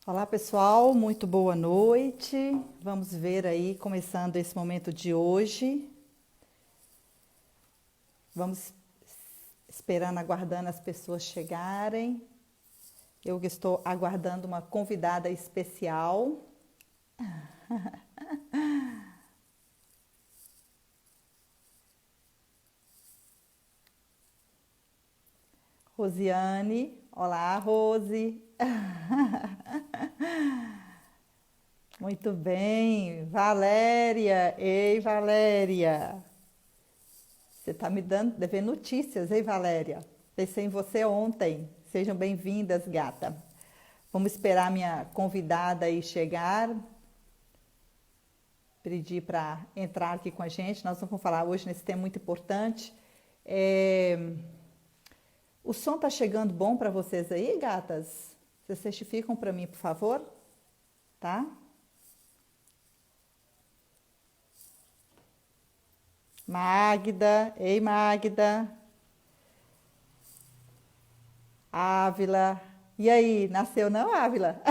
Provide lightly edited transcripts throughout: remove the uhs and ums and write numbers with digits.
Olá, pessoal, muito boa noite. Vamos ver aí, começando esse momento de hoje. Vamos esperando, aguardando as pessoas chegarem. Eu estou aguardando uma convidada especial. Rosiane. Olá, Rose. Muito bem. Valéria. Ei, Valéria. Você está me devendo notícias, hein, Valéria? Pensei em você ontem. Sejam bem-vindas, gata. Vamos esperar minha convidada aí chegar. Pedir para entrar aqui com a gente. Nós vamos falar hoje nesse tema muito importante. O som está chegando bom para vocês aí, gatas? Vocês certificam para mim, por favor? Tá? Magda. Ei, Magda. Ávila. E aí, nasceu não, Ávila?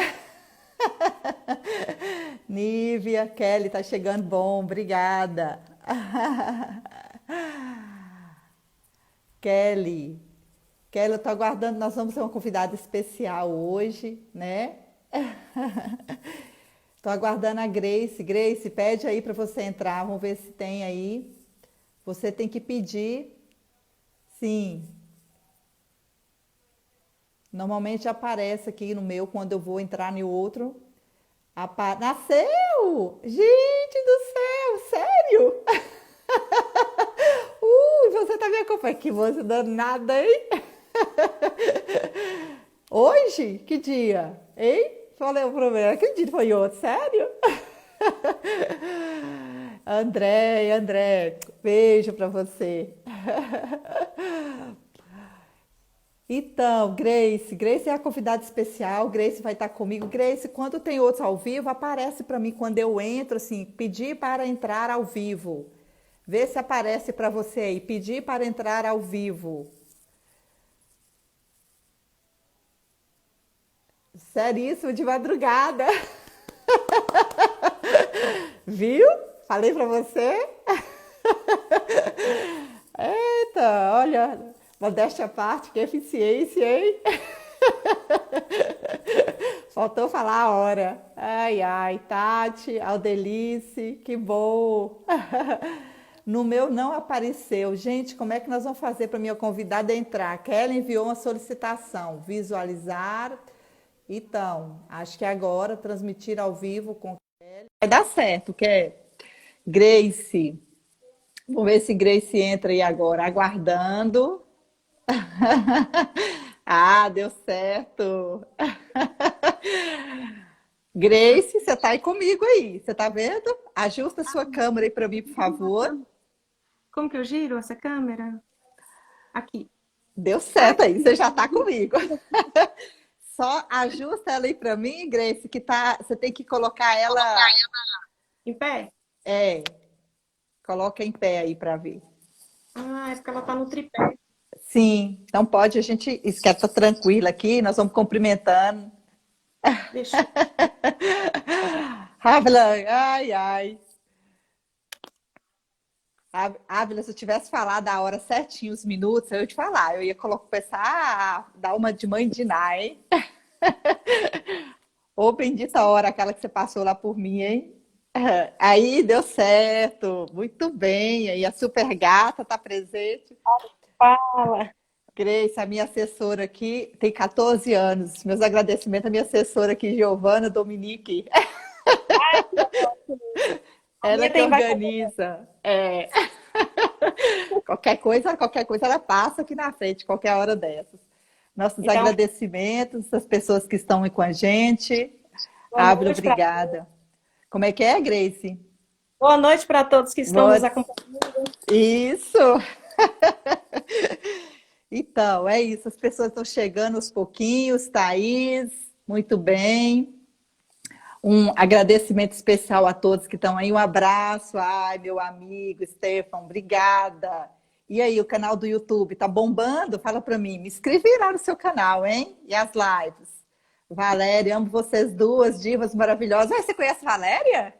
Nívia, Kelly, tá chegando bom, obrigada. Kelly, Kelly, eu tô aguardando, nós vamos ter uma convidada especial hoje, né? Tô aguardando a Grace. Grace, pede aí para você entrar, vamos ver se tem aí. Você tem que pedir, sim. Normalmente aparece aqui no meu, quando eu vou entrar no outro. Nasceu! Gente do céu, sério? Você tá me acompanhando. Que você danada, hein? Hoje? Que dia? Hein? Falei o problema. Que dia foi outro? Sério? André, beijo pra você. Então, Grace é a convidada especial. Grace vai estar comigo. Grace, quando tem outros ao vivo, aparece para mim quando eu entro, assim, pedir para entrar ao vivo. Vê se aparece para você aí, pedir para entrar ao vivo. Seríssimo, de madrugada. Viu? Falei para você. Eita, olha, modéstia à parte, que eficiência, hein? Faltou falar a hora. Ai, ai, Tati, Aldelice, que bom. No meu não apareceu. Gente, como é que nós vamos fazer para minha convidada entrar? Kelly enviou uma solicitação. Visualizar. Então, acho que agora transmitir ao vivo com Kelly. Vai dar certo, Kelly. Grace. Vamos ver se Grace entra aí agora. Aguardando. Ah, deu certo. Grace, você tá aí comigo aí, você tá vendo? Ajusta a sua câmera aí para mim, por favor. Como que eu giro essa câmera? Aqui. Deu Ai, certo aí, você já tá comigo. Só ajusta ela aí para mim, Grace, que tá, você tem que colocar ela, em pé? é, coloca em pé aí para ver. Ah, é porque ela tá no tripé. Sim, então pode, a gente esquece, tá tranquila aqui, nós vamos cumprimentando. Deixa eu... Ávila, ai, ai. Ávila, se eu tivesse falado a hora certinho, os minutos, eu ia te falar. Eu ia começar a dar uma de mãe de Ná, hein? Ô, bendita hora, aquela que você passou lá por mim, hein? Aí deu certo, muito bem. Aí a super gata tá presente. Fala. Grace, a minha assessora aqui, tem 14 anos. Meus agradecimentos à minha assessora aqui, Giovana Dominique. A Ela minha que tem vai com organiza. É. Qualquer coisa ela passa aqui na frente, qualquer hora dessas. Nossos Então, agradecimentos às pessoas que estão aí com a gente. boa Ávila, noite para obrigada. Como é que é, Grace? boa noite para todos que estão Boa... nos acompanhando. Isso! Então, é isso. As pessoas estão chegando aos pouquinhos. Thaís, muito bem. Um agradecimento especial a todos que estão aí. Um abraço. Ai, meu amigo Stefan, obrigada. E aí, o canal do YouTube tá bombando? Fala para mim. Me inscrevi lá no seu canal, hein? E as lives. Valéria, amo vocês duas, divas maravilhosas. Ah, você conhece Valéria?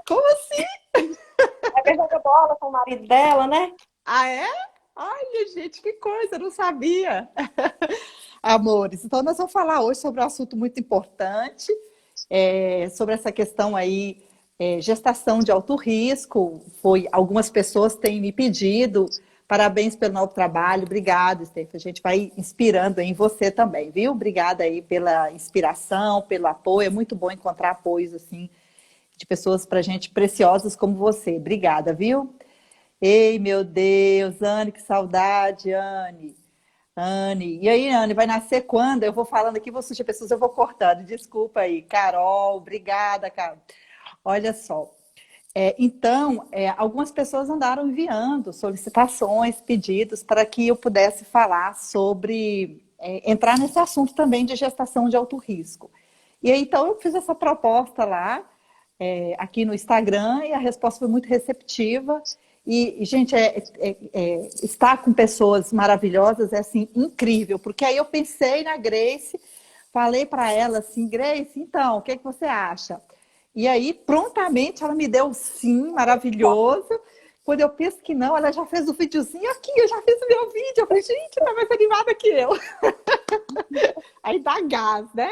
Como assim? Ela joga bola com o marido dela, né? Ah, é? Olha, gente, que coisa, eu não sabia. Amores, então nós vamos falar hoje sobre um assunto muito importante, sobre essa questão aí, gestação de alto risco. Algumas pessoas têm me pedido, parabéns pelo novo trabalho, obrigada, Stephanie. A gente vai inspirando em você também, viu? Obrigada aí pela inspiração, pelo apoio. É muito bom encontrar apoios assim de pessoas para gente preciosas como você. Obrigada, viu? Ei, meu Deus, Anne, que saudade, Anne. Anne. E aí, Anne, vai nascer quando? Eu vou falando aqui, vou sugerir pessoas, eu vou cortando. Desculpa aí. Carol, obrigada, Carol. Olha só. Então, algumas pessoas andaram enviando solicitações, pedidos para que eu pudesse falar sobre, entrar nesse assunto também de gestação de alto risco. E aí, então, eu fiz essa proposta lá, aqui no Instagram, e a resposta foi muito receptiva. E, gente, estar com pessoas maravilhosas é assim incrível, porque aí eu pensei na Grace, falei para ela assim, Grace, então, o que que você acha? E aí, prontamente, ela me deu um sim maravilhoso. Quando eu penso que não, ela já fez o videozinho aqui, eu já fiz o meu vídeo. Eu falei, gente, tá mais animada que eu. Aí dá gás, né?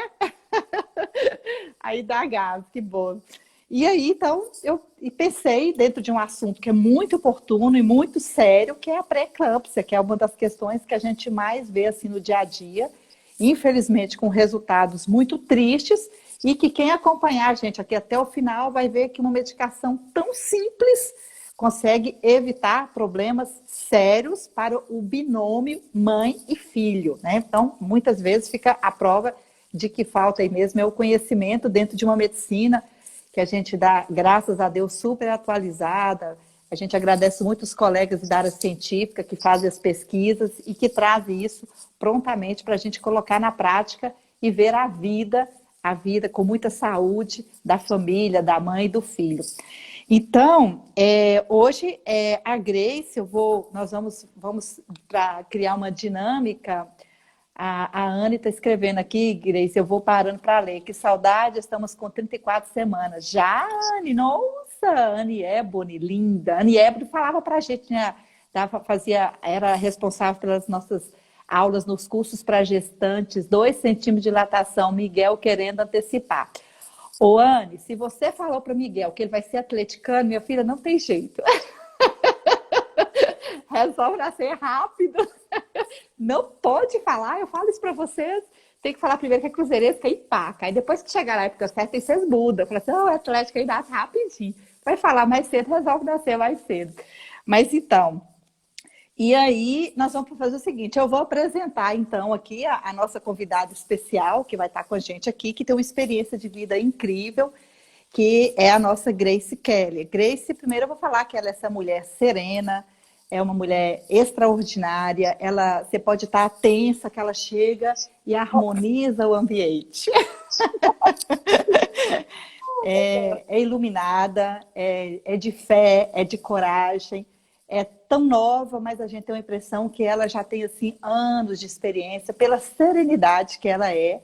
Aí dá gás, que bom. E aí, então, eu pensei dentro de um assunto que é muito oportuno e muito sério, que é a pré-eclâmpsia, que é uma das questões que a gente mais vê assim no dia a dia, infelizmente com resultados muito tristes, e que quem acompanhar a gente aqui até o final vai ver que uma medicação tão simples consegue evitar problemas sérios para o binômio mãe e filho, né? Então, muitas vezes fica a prova de que falta aí mesmo é o conhecimento dentro de uma medicina que a gente dá, graças a Deus, super atualizada. A gente agradece muito os colegas da área científica que fazem as pesquisas e que trazem isso prontamente para a gente colocar na prática e ver a vida com muita saúde da família, da mãe e do filho. Então, hoje a Grace, nós vamos para criar uma dinâmica. A Anne está escrevendo aqui, Grace, eu vou parando para ler. Que saudade, estamos com 34 semanas. Já, Anne, nossa, Anne Ebony, linda. Anne Ebony falava para a gente, né? Era responsável pelas nossas aulas nos cursos para gestantes, 2 centímetros de dilatação, Miguel querendo antecipar. Ô, Anne, se você falou para Miguel que ele vai ser atleticano, minha filha, não tem jeito. Resolve nascer rápido. Não pode falar, eu falo isso para vocês. Tem que falar primeiro que é cruzeiresca e paca. Aí depois que chegar na época certa, aí vocês mudam. Fala assim, é Atlético aí nasce rapidinho. Vai falar mais cedo, resolve nascer mais cedo. Mas então, e aí nós vamos fazer o seguinte, eu vou apresentar então aqui a nossa convidada especial, que vai estar com a gente aqui, que tem uma experiência de vida incrível, que é a nossa Grace Kelly. Grace, primeiro eu vou falar que ela é essa mulher serena, é uma mulher extraordinária, você pode estar tensa, que ela chega e harmoniza o ambiente. É iluminada, é de fé, é de coragem, é tão nova, mas a gente tem a impressão que ela já tem assim anos de experiência, pela serenidade que ela é.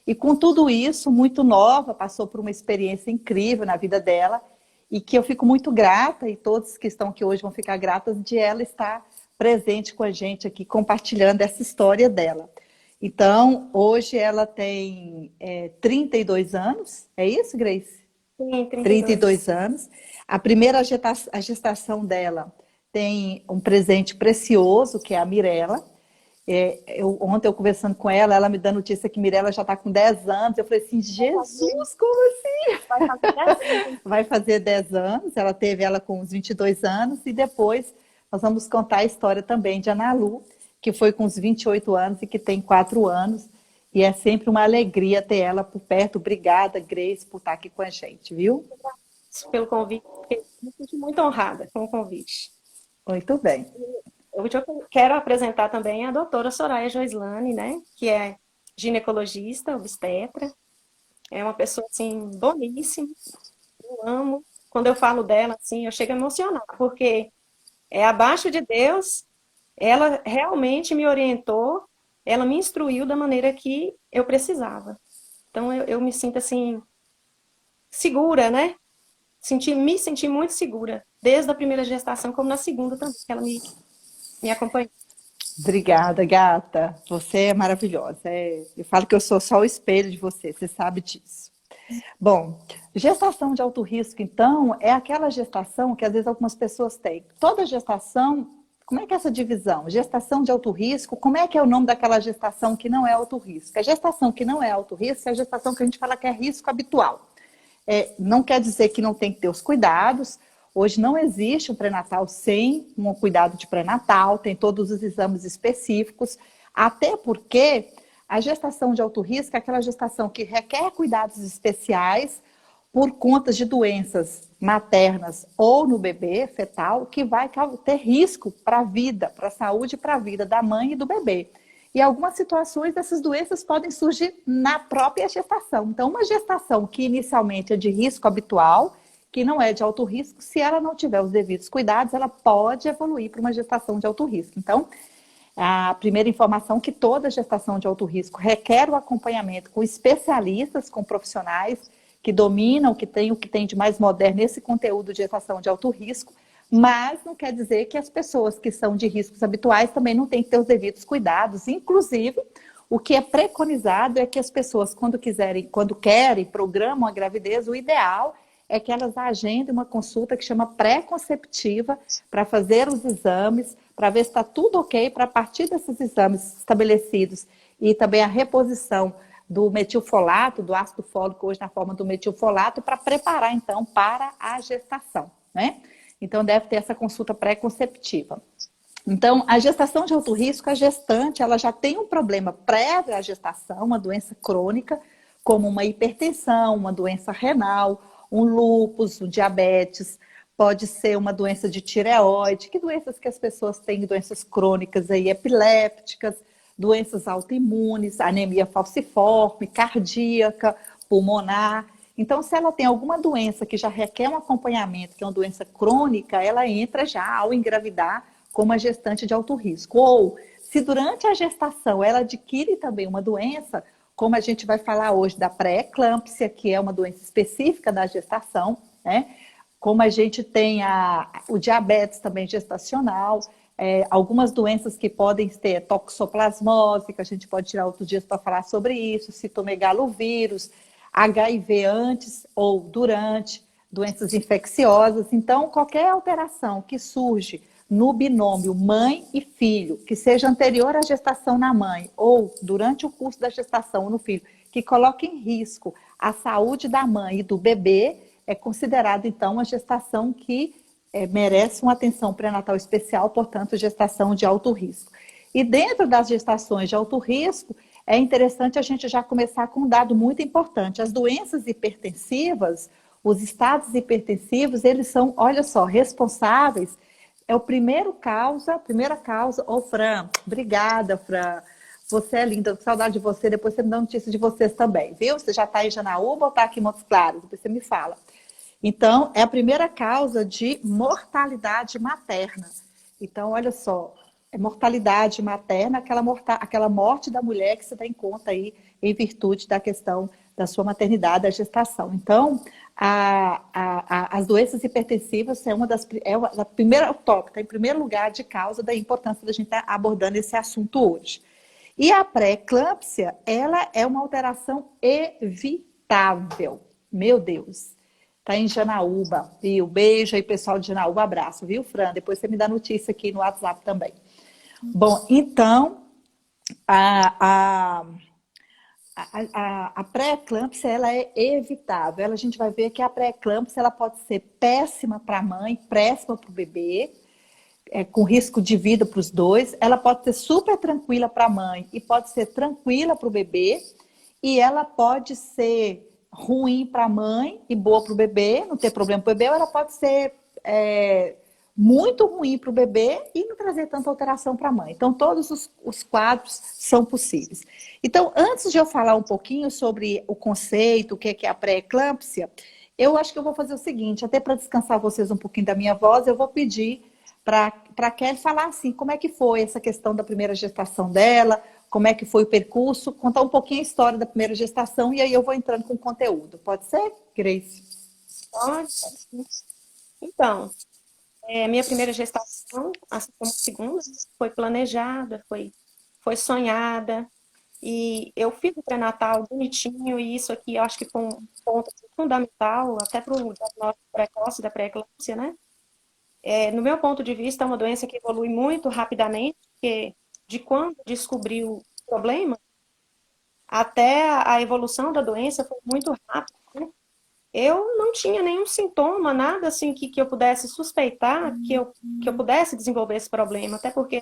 E com tudo isso, muito nova, passou por uma experiência incrível na vida dela, e que eu fico muito grata, e todos que estão aqui hoje vão ficar gratas de ela estar presente com a gente aqui, compartilhando essa história dela. Então, hoje ela tem 32 anos, é isso, Grace? Sim, 32. 32 anos. A primeira a gestação dela tem um presente precioso, que é a Mirella. Ontem eu conversando com ela, ela me dando notícia que Mirella já está com 10 anos. Eu falei assim, Jesus, como assim? Vai fazer 10 anos. Vai fazer 10 anos. Ela teve ela com uns 22 anos. E depois nós vamos contar a história também de Ana Lu, que foi com uns 28 anos e que tem 4 anos. E é sempre uma alegria ter ela por perto. Obrigada, Grace, por estar aqui com a gente, viu? Pelo convite, porque me sinto muito honrada com o convite. Muito bem. Hoje eu quero apresentar também a doutora Soraya Joislane, né, que é ginecologista, obstetra, é uma pessoa, assim, boníssima, eu amo. Quando eu falo dela, assim, eu chego a emocionar, porque é abaixo de Deus, ela realmente me orientou ela me instruiu da maneira que eu precisava. Então eu me sinto assim, segura, né? Me senti muito segura, desde a primeira gestação, como na segunda também, que ela me acompanhou. Obrigada, gata. Você é maravilhosa. Eu falo que eu sou só o espelho de você, você sabe disso. Bom, gestação de alto risco, então, é aquela gestação que às vezes algumas pessoas têm. Toda gestação, como é que é essa divisão? Gestação de alto risco, como é que é o nome daquela gestação que não é alto risco? A gestação que não é alto risco é a gestação que a gente fala que é risco habitual. Não quer dizer que não tem que ter os cuidados. Hoje não existe um pré-natal sem um cuidado de pré-natal, tem todos os exames específicos, até porque a gestação de alto risco é aquela gestação que requer cuidados especiais por conta de doenças maternas ou no bebê fetal, que vai ter risco para a vida, para a saúde e para a vida da mãe e do bebê. E algumas situações essas doenças podem surgir na própria gestação. Então, uma gestação que inicialmente é de risco habitual, que não é de alto risco, se ela não tiver os devidos cuidados, ela pode evoluir para uma gestação de alto risco. Então, a primeira informação é que toda gestação de alto risco requer o acompanhamento com especialistas, com profissionais que dominam, o que tem de mais moderno nesse conteúdo de gestação de alto risco, mas não quer dizer que as pessoas que são de riscos habituais também não têm que ter os devidos cuidados. Inclusive, o que é preconizado é que as pessoas, quando querem, programam a gravidez, o ideal é que elas agendem uma consulta que chama pré-conceptiva para fazer os exames, para ver se está tudo ok, para a partir desses exames estabelecidos e também a reposição do metilfolato, do ácido fólico, hoje na forma do metilfolato, para preparar, então, para a gestação, né? Então, deve ter essa consulta pré-conceptiva. Então, a gestação de alto risco, a gestante, ela já tem um problema prévio à gestação, uma doença crônica, como uma hipertensão, uma doença renal, um lúpus, um diabetes, pode ser uma doença de tireoide, que doenças que as pessoas têm, doenças crônicas aí, epilépticas, doenças autoimunes, anemia falciforme, cardíaca, pulmonar. Então, se ela tem alguma doença que já requer um acompanhamento, que é uma doença crônica, ela entra já ao engravidar como uma gestante de alto risco. Ou, se durante a gestação ela adquire também uma doença, como a gente vai falar hoje da pré-eclâmpsia, que é uma doença específica da gestação, né? Como a gente tem o diabetes também gestacional, algumas doenças que podem ter toxoplasmose, que a gente pode tirar outro dia para falar sobre isso, citomegalovírus, HIV antes ou durante, doenças infecciosas. Então, qualquer alteração que surge no binômio mãe e filho, que seja anterior à gestação na mãe ou durante o curso da gestação no filho, que coloque em risco a saúde da mãe e do bebê, é considerado, então, uma gestação que merece uma atenção pré-natal especial, portanto, gestação de alto risco. E dentro das gestações de alto risco, é interessante a gente já começar com um dado muito importante. As doenças hipertensivas, os estados hipertensivos, eles são, olha só, responsáveis, é o primeira causa, ô Fran, obrigada, Fran, você é linda, com saudade de você, depois você me dá notícia de vocês também, viu? Você já está em Janaúba ou está aqui em Montes Claros? Depois você me fala. Então, é a primeira causa de mortalidade materna. Então, olha só, é mortalidade materna, aquela morte da mulher que você tem em conta aí, em virtude da questão da sua maternidade, da gestação. Então, as doenças hipertensivas é a primeira tópico, está em primeiro lugar de causa da importância da gente estar abordando esse assunto hoje. E a pré-eclâmpsia, ela é uma alteração evitável. Meu Deus. Tá em Janaúba, viu? Beijo aí, pessoal de Janaúba, abraço, viu, Fran? Depois você me dá notícia aqui no WhatsApp também. Bom, então, a pré-eclâmpsia, ela é evitável. A gente vai ver que a pré-eclâmpsia, ela pode ser péssima para a mãe, péssima para o bebê, com risco de vida para os dois. Ela pode ser super tranquila para a mãe e pode ser tranquila para o bebê. E ela pode ser ruim para a mãe e boa para o bebê, não ter problema para o bebê, ou ela pode ser muito ruim para o bebê e não trazer tanta alteração para a mãe. Então, todos os quadros são possíveis. Então, antes de eu falar um pouquinho sobre o conceito, o que é a pré-eclâmpsia, eu acho que eu vou fazer o seguinte, até para descansar vocês um pouquinho da minha voz, eu vou pedir para a Kelly falar assim, como é que foi essa questão da primeira gestação dela, como é que foi o percurso, contar um pouquinho a história da primeira gestação e aí eu vou entrando com conteúdo. Pode ser, Grace? Pode, pode sim. Então, minha primeira gestação, assim como a segunda, foi planejada, foi sonhada. E eu fiz o pré-natal bonitinho, e isso aqui eu acho que foi um ponto assim, fundamental, até para o diagnóstico precoce da pré-eclâmpsia, né? No meu ponto de vista, é uma doença que evolui muito rapidamente, porque de quando descobriu o problema até a evolução da doença foi muito rápida, né? Eu não tinha nenhum sintoma, nada assim que eu pudesse suspeitar que eu pudesse desenvolver esse problema, até porque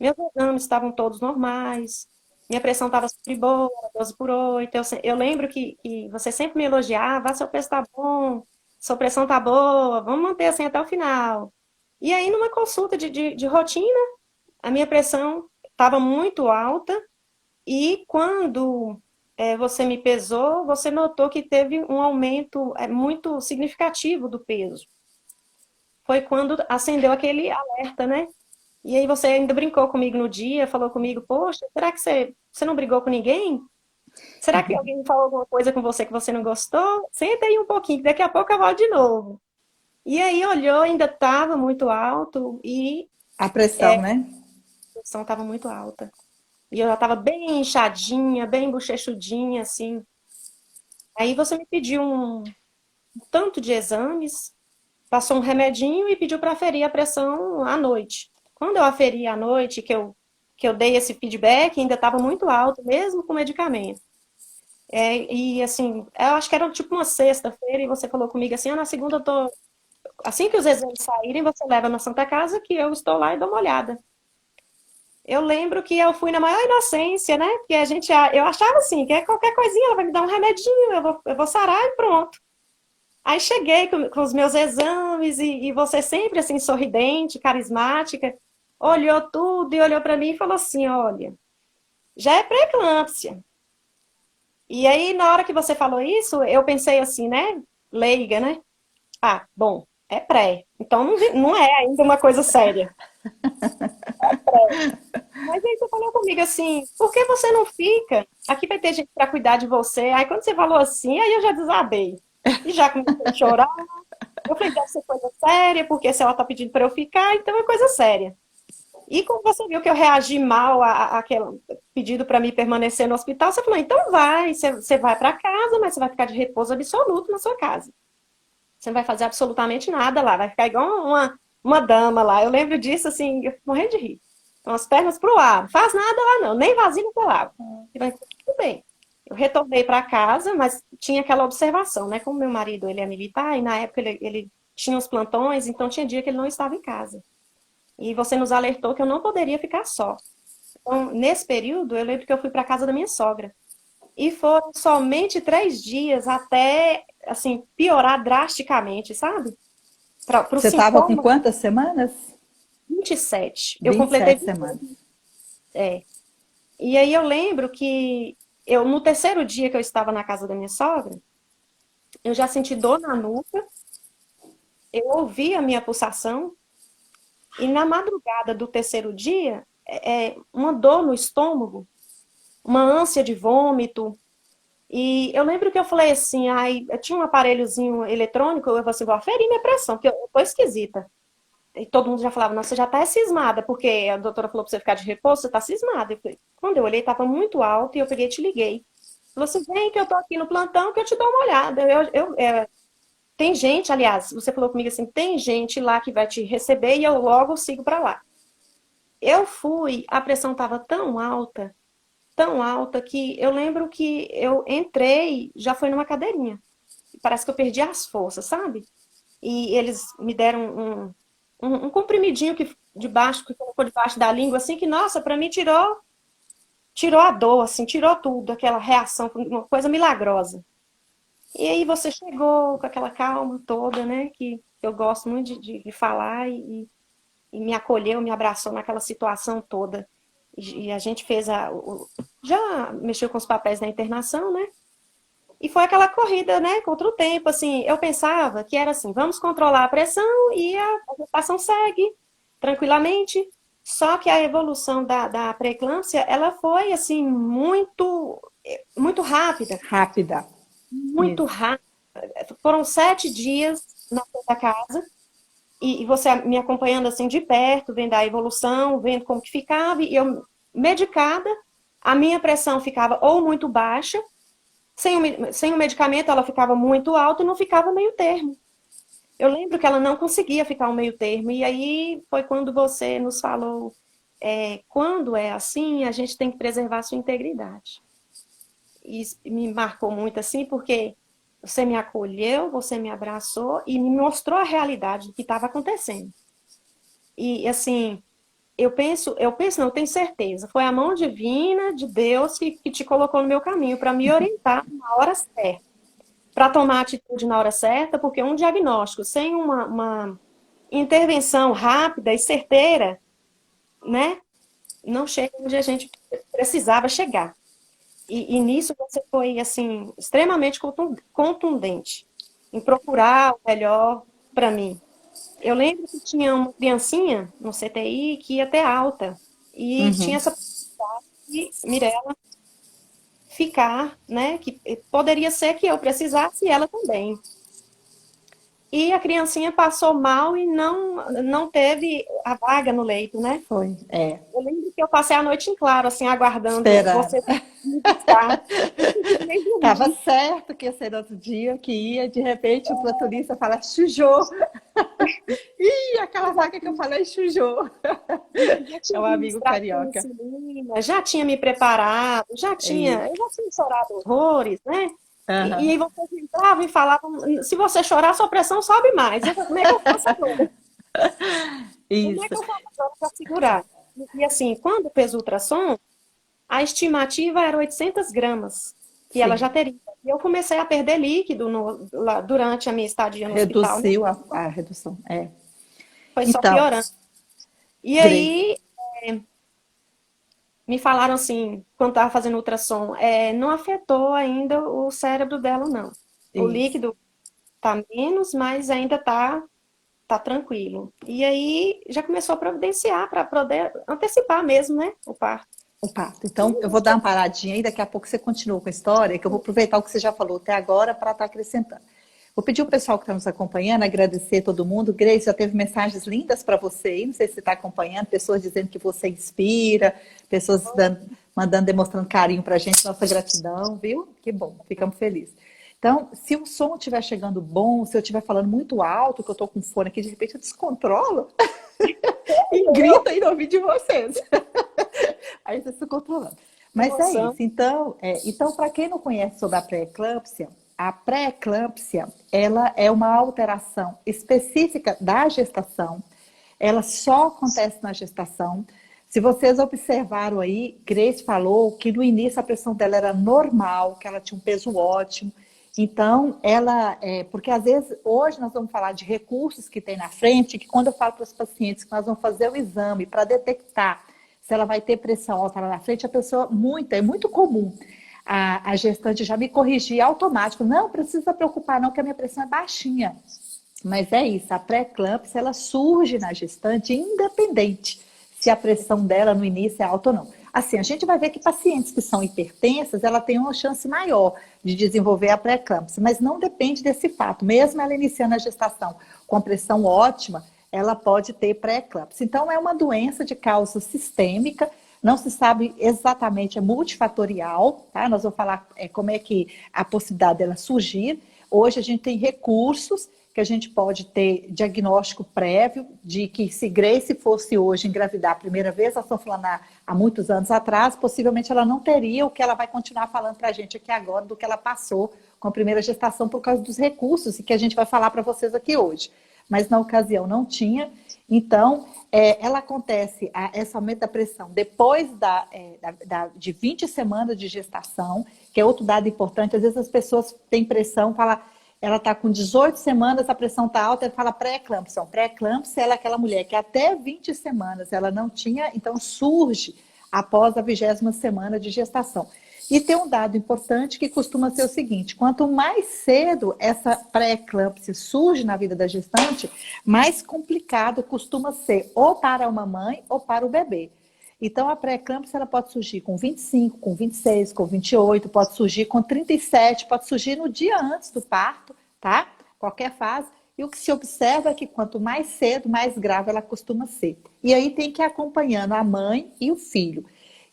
meus exames estavam todos normais, minha pressão estava sempre boa, 12/8. Eu lembro que você sempre me elogiava, seu peso está bom, sua pressão está boa, vamos manter assim até o final. E aí, numa consulta de rotina, a minha pressão estava muito alta e quando você me pesou, você notou que teve um aumento muito significativo do peso. Foi quando acendeu aquele alerta, né? E aí você ainda brincou comigo no dia, falou comigo, poxa, será que você não brigou com ninguém? Será que alguém falou alguma coisa com você que você não gostou? Senta aí um pouquinho, que daqui a pouco eu volto de novo. E aí olhou, ainda estava muito alto e A pressão, né? a pressão estava muito alta. E eu já estava bem inchadinha, bem bochechudinha, assim. Aí você me pediu um tanto de exames, passou um remedinho e pediu para aferir a pressão à noite. Quando eu aferi à noite, que eu dei esse feedback, ainda estava muito alto, mesmo com medicamento. E assim, eu acho que era tipo uma sexta-feira, e você falou comigo assim, na segunda eu tô. Assim que os exames saírem, você leva na Santa Casa, que eu estou lá e dou uma olhada. Eu lembro que eu fui na maior inocência, né? Porque eu achava assim, que qualquer coisinha, ela vai me dar um remedinho, eu vou sarar e pronto. Aí cheguei com os meus exames e você sempre assim sorridente, carismática, olhou tudo e olhou para mim e falou assim, olha, já é pré-eclâmpsia. E aí na hora que você falou isso, eu pensei assim, né, leiga, né? Ah, bom, é pré. Então não é ainda uma coisa séria. Mas aí você falou comigo assim, por que você não fica? Aqui vai ter gente para cuidar de você. Aí quando você falou assim, aí eu já desabei. E já comecei a chorar. Eu falei, deve ser coisa séria, porque se ela tá pedindo para eu ficar, então é coisa séria. E como você viu que eu reagi mal àquele pedido para mim permanecer no hospital, você falou, então vai, você vai para casa, mas você vai ficar de repouso absoluto na sua casa. Você não vai fazer absolutamente nada lá, vai ficar igual uma dama lá. Eu lembro disso, assim, eu morrendo de rir. Com as pernas pro ar, não faz nada lá não, nem vasilha eu lavo. E vai tudo bem. Eu retornei para casa, mas tinha aquela observação, né? Como meu marido, ele é militar, e na época ele tinha os plantões, então tinha dia que ele não estava em casa. E você nos alertou que eu não poderia ficar só. Então, nesse período, eu lembro que eu fui para casa da minha sogra. E foram somente 3 dias até, assim, piorar drasticamente, sabe? Para o Você estava com sintoma, quantas semanas? 27. Eu Vinte e completei sete 20. semanas. É. E aí eu lembro que no terceiro dia que eu estava na casa da minha sogra, eu já senti dor na nuca, eu ouvi a minha pulsação, e na madrugada do terceiro dia, uma dor no estômago, uma ânsia de vômito. E eu lembro que eu falei assim, ai, eu tinha um aparelhozinho eletrônico, eu falei assim, vou aferir minha pressão, porque eu tô esquisita. E todo mundo já falava, não, você já tá cismada, porque a doutora falou pra você ficar de repouso, você tá cismada. Quando eu olhei, tava muito alto e eu peguei e te liguei. Falou assim, vem que eu tô aqui no plantão que eu te dou uma olhada. Tem gente, aliás, você falou comigo assim, tem gente lá que vai te receber e eu logo sigo pra lá. Eu fui, a pressão tava tão alta, que eu lembro que eu entrei, já foi numa cadeirinha. Parece que eu perdi as forças, sabe? E eles me deram um comprimidinho que colocou debaixo da língua, assim, que, nossa, pra mim tirou a dor, assim, tirou tudo, aquela reação, uma coisa milagrosa. E aí você chegou com aquela calma toda, né, que eu gosto muito de falar e me acolheu, me abraçou naquela situação toda. E a gente fez já mexeu com os papéis da internação, né? E foi aquela corrida, né, contra o tempo, assim, eu pensava que era assim, vamos controlar a pressão e a gestação segue tranquilamente. Só que a evolução da pré-eclâmpsia, ela foi, assim, muito rápida, Rápida. muito Isso. rápida. Foram 7 dias na Santa Casa, e você me acompanhando, assim, de perto, vendo a evolução, vendo como que ficava, e eu medicada, a minha pressão ficava ou muito baixa, sem o medicamento ela ficava muito alta e não ficava meio termo. Eu lembro que ela não conseguia ficar um meio termo, e aí foi quando você nos falou, quando é assim, a gente tem que preservar a sua integridade. E isso me marcou muito assim, porque você me acolheu, você me abraçou e me mostrou a realidade do que estava acontecendo. E assim, não, eu tenho certeza, foi a mão divina de Deus que te colocou no meu caminho para me orientar na hora certa, para tomar atitude na hora certa, porque um diagnóstico sem uma intervenção rápida e certeira, né, não chega onde a gente precisava chegar. E nisso você foi, assim, extremamente contundente em procurar o melhor para mim. Eu lembro que tinha uma criancinha no CTI que ia ter alta e tinha Uhum. essa possibilidade de Mirella ficar, né? Que poderia ser que eu precisasse e ela também. E a criancinha passou mal e não teve a vaga no leito, né? Foi. É. Eu lembro que eu passei a noite em claro, assim, aguardando Esperar. você me buscar. Eu fiquei nem Tava dormi. certo que ia ser outro dia, que ia, de repente o plantonista fala, chujou. Ih, aquela vaca que eu falei, chujou. Já É tinha um amigo administrado carioca. penicilina, já tinha me preparado, É isso. eu já tinha chorado horrores, né? E Aham. aí vocês entravam e falavam, se você chorar, sua pressão sobe mais. Eu falei, como é que eu faço agora? Como é Isso. que eu faço agora para segurar? E assim, quando fez o ultrassom, a estimativa era 800 gramas que ela já Sim. teria. E eu comecei a perder líquido durante a minha estadia no hospital, né? Reduziu a redução. É. Foi só Então, piorando. E Grace. aí me falaram assim, quando estava fazendo ultrassom, não afetou ainda o cérebro dela, não. O Isso. líquido tá menos, mas ainda tá tranquilo. E aí já começou a providenciar para poder antecipar mesmo, né, o parto. O parto. Então, eu vou dar uma paradinha aí, daqui a pouco você continua com a história, que eu vou aproveitar o que você já falou até agora para estar acrescentando. Vou pedir o pessoal que está nos acompanhando, agradecer todo mundo. Grace, já teve mensagens lindas para você aí, não sei se você está acompanhando, pessoas dizendo que você inspira, pessoas mandando, demonstrando carinho para a gente, nossa gratidão, viu? Que bom, ficamos felizes. Então, se o som estiver chegando bom, se eu estiver falando muito alto, que eu estou com fone aqui, de repente eu descontrolo e grito aí no ouvido de vocês. Aí você se controlando. Mas é isso. Emoção. Então, para quem não conhece sobre a pré-eclâmpsia, ela é uma alteração específica da gestação. Ela só acontece na gestação. Se vocês observaram aí, Grace falou que no início a pressão dela era normal, que ela tinha um peso ótimo. Então, porque às vezes, hoje nós vamos falar de recursos que tem na frente, que quando eu falo para os pacientes que nós vamos fazer o exame para detectar se ela vai ter pressão alta lá na frente, a pessoa, é muito comum a gestante já me corrigir automático. Não precisa preocupar não, que a minha pressão é baixinha. Mas é isso, a pré-eclâmpsia, ela surge na gestante independente se a pressão dela no início é alta ou não. Assim, a gente vai ver que pacientes que são hipertensas, ela tem uma chance maior de desenvolver a pré-eclâmpsia, mas não depende desse fato. Mesmo ela iniciando a gestação com pressão ótima, ela pode ter pré-eclâmpsia. Então, é uma doença de causa sistêmica, não se sabe exatamente, é multifatorial, tá? Nós vamos falar como é que a possibilidade dela surgir. Hoje a gente tem recursos que a gente pode ter diagnóstico prévio de que se Grace fosse hoje engravidar a primeira vez, nós estamos falando há muitos anos atrás, possivelmente ela não teria o que ela vai continuar falando para a gente aqui agora do que ela passou com a primeira gestação por causa dos recursos e que a gente vai falar para vocês aqui hoje. Mas na ocasião não tinha, então ela acontece, esse aumento da pressão, depois de 20 semanas de gestação, que é outro dado importante, às vezes as pessoas têm pressão, ela está com 18 semanas, a pressão está alta, ela fala pré-eclâmpsia. Pré-eclâmpsia é aquela mulher que até 20 semanas ela não tinha, então surge após a 20ª semana de gestação. E tem um dado importante que costuma ser o seguinte: quanto mais cedo essa pré-eclâmpsia surge na vida da gestante, mais complicado costuma ser ou para uma mãe ou para o bebê. Então, a pré-eclâmpsia ela pode surgir com 25, com 26, com 28, pode surgir com 37, pode surgir no dia antes do parto, tá? Qualquer fase. E o que se observa é que quanto mais cedo, mais grave ela costuma ser. E aí tem que ir acompanhando a mãe e o filho.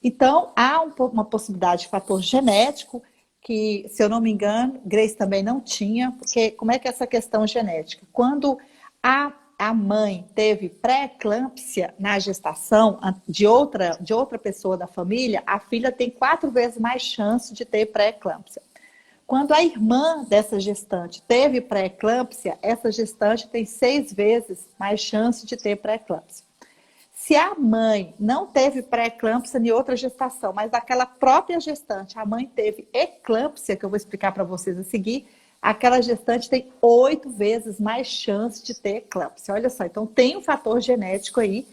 Então, há uma possibilidade de fator genético, que, se eu não me engano, Grace também não tinha, porque como é que é essa questão genética? Quando a mãe teve pré-eclâmpsia na gestação de outra pessoa da família, a filha tem 4 vezes mais chance de ter pré-eclâmpsia. Quando a irmã dessa gestante teve pré-eclâmpsia, essa gestante tem 6 vezes mais chance de ter pré-eclâmpsia. Se a mãe não teve pré-eclâmpsia em outra gestação, mas aquela própria gestante, a mãe teve eclâmpsia, que eu vou explicar para vocês a seguir, aquela gestante tem 8 vezes mais chance de ter eclâmpsia. Olha só, então tem um fator genético aí,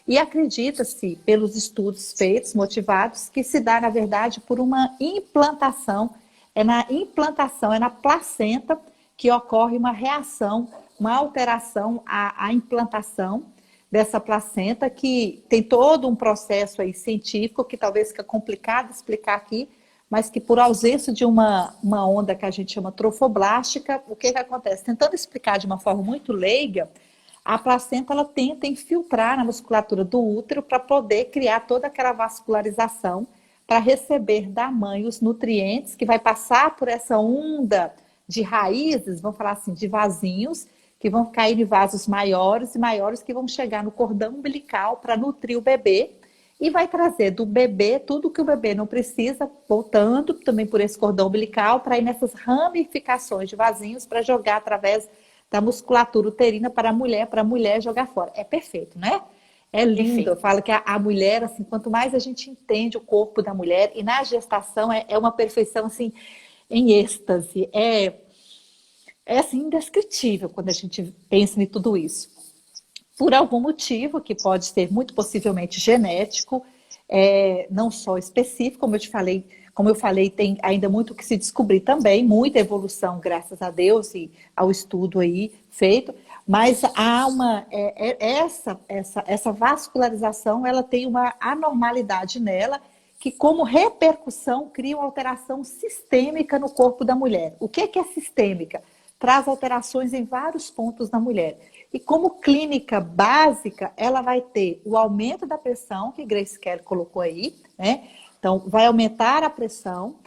e acredita-se, pelos estudos feitos, motivados, que se dá, na verdade, por uma implantação. É na placenta que ocorre uma reação, uma alteração à implantação dessa placenta, que tem todo um processo aí científico, que talvez fica complicado explicar aqui, mas que por ausência de uma onda que a gente chama trofoblástica, o que acontece? Tentando explicar de uma forma muito leiga, a placenta ela tenta infiltrar na musculatura do útero para poder criar toda aquela vascularização para receber da mãe os nutrientes que vai passar por essa onda de raízes, vamos falar assim, de vasinhos, que vão cair em vasos maiores e maiores que vão chegar no cordão umbilical para nutrir o bebê e vai trazer do bebê tudo que o bebê não precisa, voltando também por esse cordão umbilical para ir nessas ramificações de vasinhos para jogar através da musculatura uterina para a mulher jogar fora. É perfeito, né? É lindo. Eu Perfeito. falo que a mulher, assim, quanto mais a gente entende o corpo da mulher, e na gestação é uma perfeição, assim, em êxtase. É assim, indescritível quando a gente pensa em tudo isso. Por algum motivo, que pode ser muito possivelmente genético, não só específico, como eu falei, tem ainda muito o que se descobrir também, muita evolução, graças a Deus, e ao estudo aí feito, mas há essa vascularização, ela tem uma anormalidade nela, que como repercussão cria uma alteração sistêmica no corpo da mulher. O que é sistêmica? Traz alterações em vários pontos da mulher. E como clínica básica, ela vai ter o aumento da pressão, que Grace Kelly colocou aí, né? Então, vai aumentar a pressão.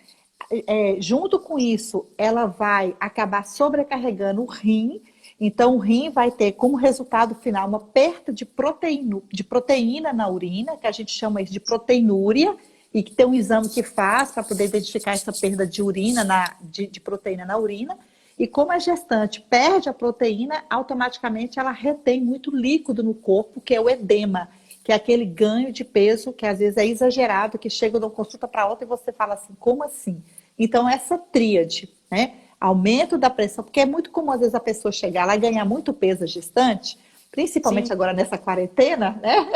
Junto com isso, ela vai acabar sobrecarregando o rim. Então, o rim vai ter como resultado final uma perda de proteína na urina, que a gente chama isso de proteinúria, e que tem um exame que faz para poder identificar essa perda de urina, de proteína na urina. E como a gestante perde a proteína, automaticamente ela retém muito líquido no corpo, que é o edema, que é aquele ganho de peso que às vezes é exagerado, que chega de uma consulta para outra e você fala assim, como assim? Então, essa tríade, né? Aumento da pressão, porque é muito comum às vezes a pessoa chegar lá e ganhar muito peso gestante, principalmente Sim. agora nessa quarentena, né?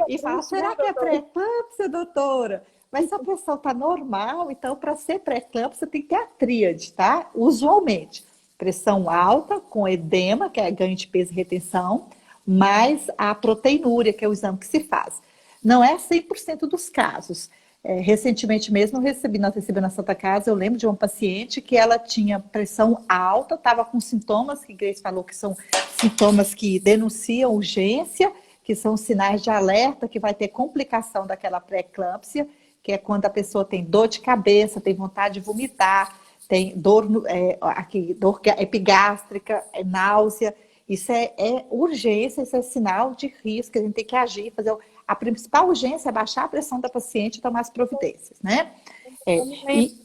E fala, Isso, né, será que é doutora? pré-eclâmpsia, doutora? Mas se a pressão está normal, então para ser pré-eclâmpsia tem que ter a tríade, tá? Usualmente, pressão alta com edema, que é ganho de peso e retenção, mais a proteinúria, que é o exame que se faz. Não é 100% dos casos. Recentemente mesmo, nós recebemos na Santa Casa, eu lembro de uma paciente que ela tinha pressão alta, estava com sintomas, que Grace falou que são sintomas que denunciam urgência, que são sinais de alerta, que vai ter complicação daquela pré-eclâmpsia, que é quando a pessoa tem dor de cabeça, tem vontade de vomitar, tem dor, dor epigástrica, náusea. Isso é urgência, isso é sinal de risco, que a gente tem que agir, a principal urgência é baixar a pressão da paciente e tomar as providências, né? Eu me lembro,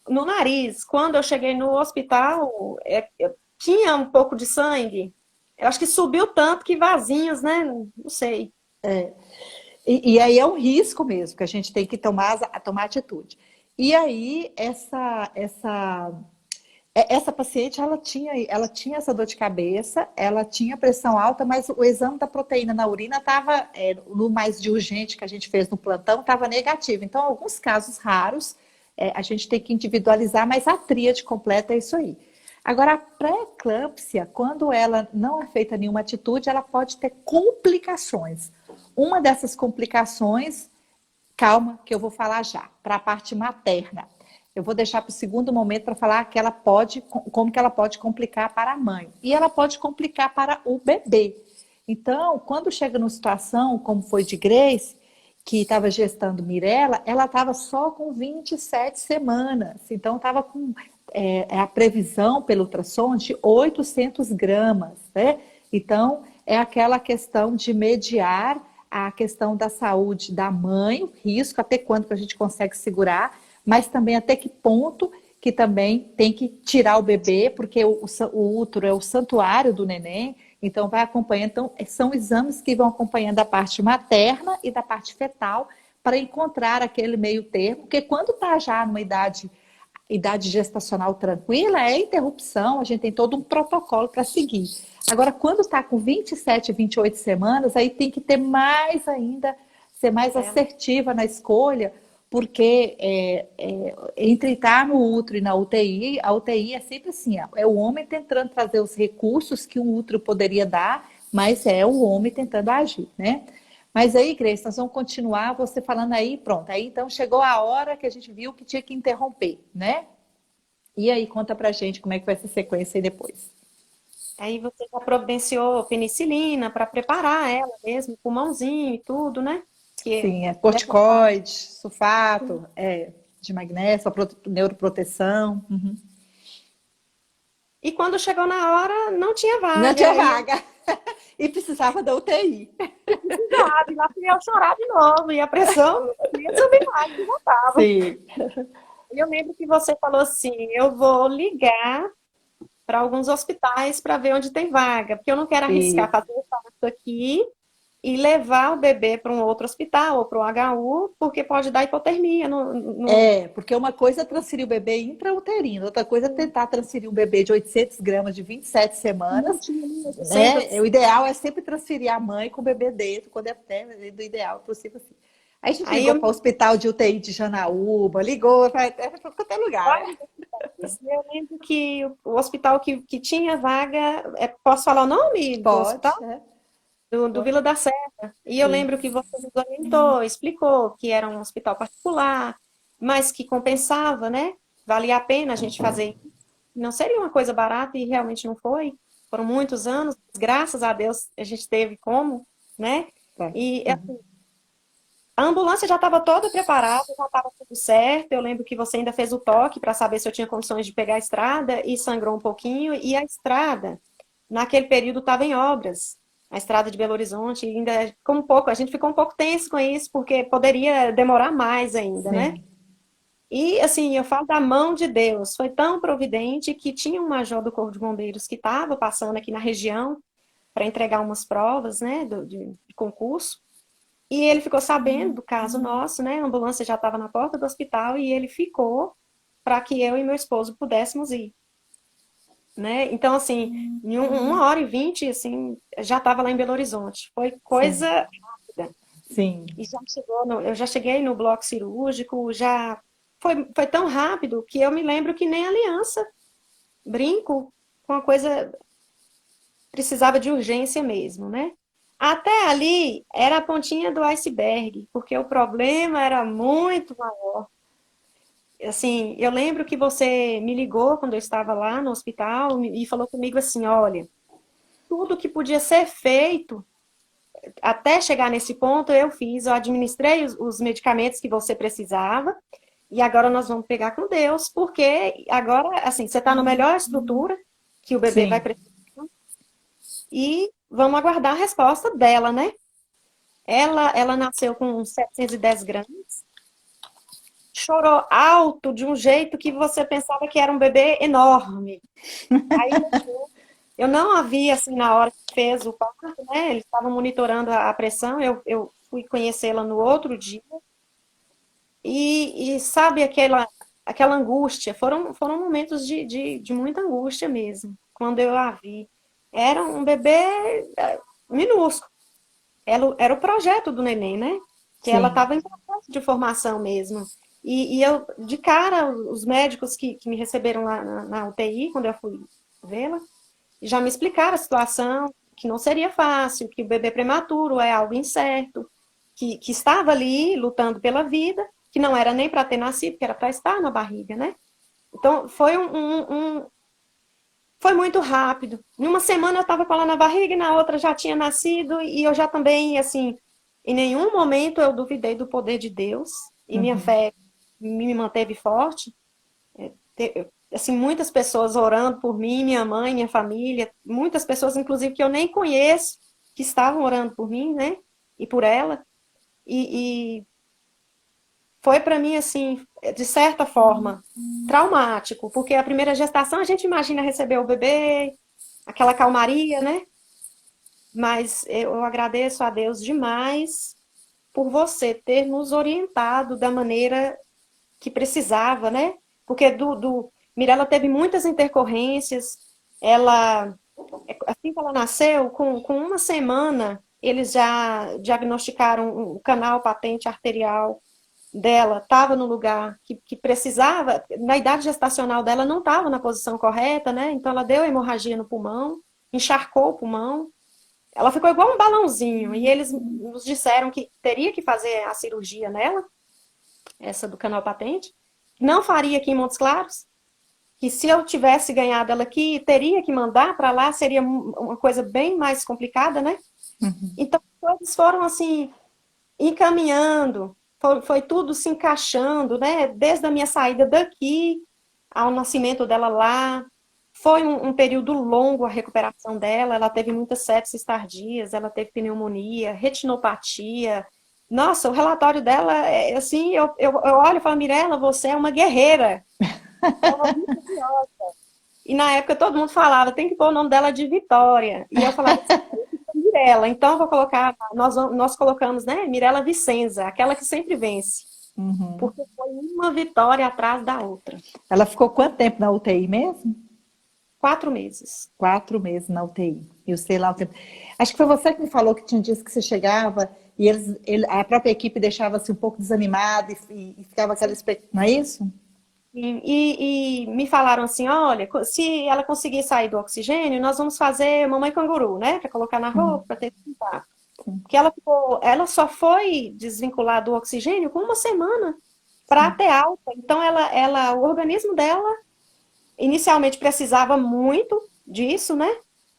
no nariz, quando eu cheguei no hospital, eu tinha um pouco de sangue. Eu acho que subiu tanto que vasinhos, né? Não sei. E aí é um risco mesmo, que a gente tem que tomar atitude. E aí, Essa paciente, ela tinha essa dor de cabeça, ela tinha pressão alta, mas o exame da proteína na urina estava, no mais de urgente que a gente fez no plantão, estava negativo. Então, alguns casos raros, a gente tem que individualizar, mas a tríade completa é isso aí. Agora, a pré-eclâmpsia, quando ela não é feita nenhuma atitude, ela pode ter complicações. Uma dessas complicações, calma, que eu vou falar já, para a parte materna. Eu vou deixar para o segundo momento para falar que ela pode, como que ela pode complicar para a mãe. E ela pode complicar para o bebê. Então, quando chega numa situação, como foi de Grace, que estava gestando Mirella, ela estava só com 27 semanas. Então, estava com a previsão pelo ultrassom de 800 gramas, né? Então, é aquela questão de mediar a questão da saúde da mãe, o risco, até quando que a gente consegue segurar, mas também até que ponto que também tem que tirar o bebê, porque o útero é o santuário do neném, então vai acompanhando. Então, são exames que vão acompanhando a parte materna e da parte fetal para encontrar aquele meio termo, porque quando está já numa idade gestacional tranquila, é interrupção, a gente tem todo um protocolo para seguir. Agora, quando está com 27, 28 semanas, aí tem que ter mais ainda, ser mais assertiva na escolha, porque entre estar no útero e na UTI, a UTI é sempre assim, é o homem tentando trazer os recursos que um útero poderia dar, mas é o homem tentando agir, né? Mas aí, Grace, nós vamos continuar você falando aí, pronto. Aí então chegou a hora que a gente viu que tinha que interromper, né? E aí, conta pra gente como é que vai ser a sequência aí depois. Aí você já providenciou penicilina para preparar ela mesmo, pulmãozinho e tudo, né? Que Sim, é nessa fase. corticoide, sulfato, de magnésio, neuroproteção. Uhum. E quando chegou na hora, não tinha Não vaga. tinha E eu vaga. E precisava da UTI. precisava, e lá fui eu chorar de novo. E a pressão não ia subir mais, que já estava. Sim. E eu lembro que você falou assim: eu vou ligar para alguns hospitais para ver onde tem vaga, porque eu não quero arriscar E fazer o parto aqui e levar o bebê para um outro hospital ou para um HU, porque pode dar hipotermia. porque uma coisa é transferir o bebê intrauterino, outra coisa é tentar transferir um bebê de 800 gramas de 27 Não semanas, tinha nem né? 800. O ideal é sempre transferir a mãe com o bebê dentro, quando é até do ideal possível assim. Aí a gente Aí ligou eu, para o hospital de UTI de Janaúba, ligou para qualquer lugar, né? olha, eu lembro que o hospital que tinha vaga, posso falar o nome do Pode, hospital? Do pode. Vila da Serra. E eu lembro que Isso. você nos orientou, explicou que era um hospital particular, mas que compensava, né? Valia a pena a gente fazer isso. Não seria uma coisa barata e realmente não foi. Foram muitos anos, mas graças a Deus a gente teve como, né? Tá. E Uhum. a ambulância já estava toda preparada, já estava tudo certo. Eu lembro que você ainda fez o toque para saber se eu tinha condições de pegar a estrada e sangrou um pouquinho. E a estrada, naquele período, estava em obras. A estrada de Belo Horizonte, e ainda ficou um pouco, a gente ficou um pouco tenso com isso, porque poderia demorar mais ainda, né? Sim. E assim, eu falo da mão de Deus, foi tão providente que tinha um major do Corpo de Bombeiros que estava passando aqui na região para entregar umas provas, né, de concurso. E ele ficou sabendo do caso nosso, né? A ambulância já estava na porta do hospital e ele ficou para que eu e meu esposo pudéssemos ir, né? Então, assim, em 1h20, assim, já estava lá em Belo Horizonte. Foi Sim. coisa rápida. Sim. E já chegou eu já cheguei no bloco cirúrgico, já foi tão rápido que eu me lembro que nem aliança, brinco com a coisa precisava de urgência mesmo, né? Até ali era a pontinha do iceberg, porque o problema era muito maior. Assim, eu lembro que você me ligou quando eu estava lá no hospital e falou comigo assim, olha, tudo que podia ser feito até chegar nesse ponto eu fiz, eu administrei os medicamentos que você precisava e agora nós vamos pegar com Deus, porque agora, assim, você está na melhor estrutura que o bebê vai Sim. precisar e vamos aguardar a resposta dela, né? Ela nasceu com 710 gramas, chorou alto de um jeito que você pensava que era um bebê enorme. Aí eu não a vi assim na hora que fez o parto, né? Eles estavam monitorando a pressão, eu fui conhecê-la no outro dia. E sabe aquela angústia, foram momentos de muita angústia mesmo, quando eu a vi. Era um bebê minúsculo. Era o projeto do neném, né? Que ela Sim. estava em processo de formação mesmo. E eu, de cara, os médicos que me receberam lá na UTI, quando eu fui vê-la, já me explicaram a situação, que não seria fácil, que o bebê prematuro é algo incerto, que estava ali lutando pela vida, que não era nem para ter nascido, que era para estar na barriga, né? Então, foi muito rápido. Em uma semana eu estava com ela na barriga e na outra já tinha nascido e eu já também, assim, em nenhum momento eu duvidei do poder de Deus e minha Uhum. fé me manteve forte. Assim, muitas pessoas orando por mim, minha mãe, minha família, muitas pessoas, inclusive, que eu nem conheço, que estavam orando por mim, né? E por ela. E foi para mim, assim, de certa forma, traumático, porque a primeira gestação a gente imagina receber o bebê, aquela calmaria, né? Mas eu agradeço a Deus demais por você ter nos orientado da maneira que precisava, né? Porque Mirella teve muitas intercorrências, ela, assim que ela nasceu, com uma semana, eles já diagnosticaram o canal patente arterial dela, estava no lugar que precisava, na idade gestacional dela não estava na posição correta, né? Então ela deu hemorragia no pulmão, encharcou o pulmão, ela ficou igual um balãozinho, e eles nos disseram que teria que fazer a cirurgia nela, essa do canal patente, não faria aqui em Montes Claros, que se eu tivesse ganhado ela aqui, teria que mandar para lá, seria uma coisa bem mais complicada, né? Então, todos foram assim, encaminhando, foi tudo se encaixando, né? Desde a minha saída daqui ao nascimento dela lá. Foi um período longo a recuperação dela. Ela teve muitas sepses tardias, ela teve pneumonia, retinopatia. Nossa, o relatório dela, é assim, eu olho e falo, Mirella, você é uma guerreira. É uma vitoriosa. E na época todo mundo falava, tem que pôr o nome dela de Vitória. E eu falava, Mirella, então eu vou colocar, nós colocamos, né, Mirella Vicenza, aquela que sempre vence. Uhum. Porque foi uma vitória atrás da outra. Ela ficou quanto tempo na UTI mesmo? 4 meses. 4 meses na UTI. Eu sei lá o tempo. Acho que foi você que me falou que tinha dias que você chegava e a própria equipe deixava assim um pouco desanimada e ficava aquela expectativa. Não é isso? E me falaram assim, olha, se ela conseguir sair do oxigênio, nós vamos fazer mamãe canguru, né? Para colocar na roupa, para ter contato. Porque ela só foi desvincular do oxigênio com uma semana para ter alta. Então o organismo dela inicialmente precisava muito disso, né?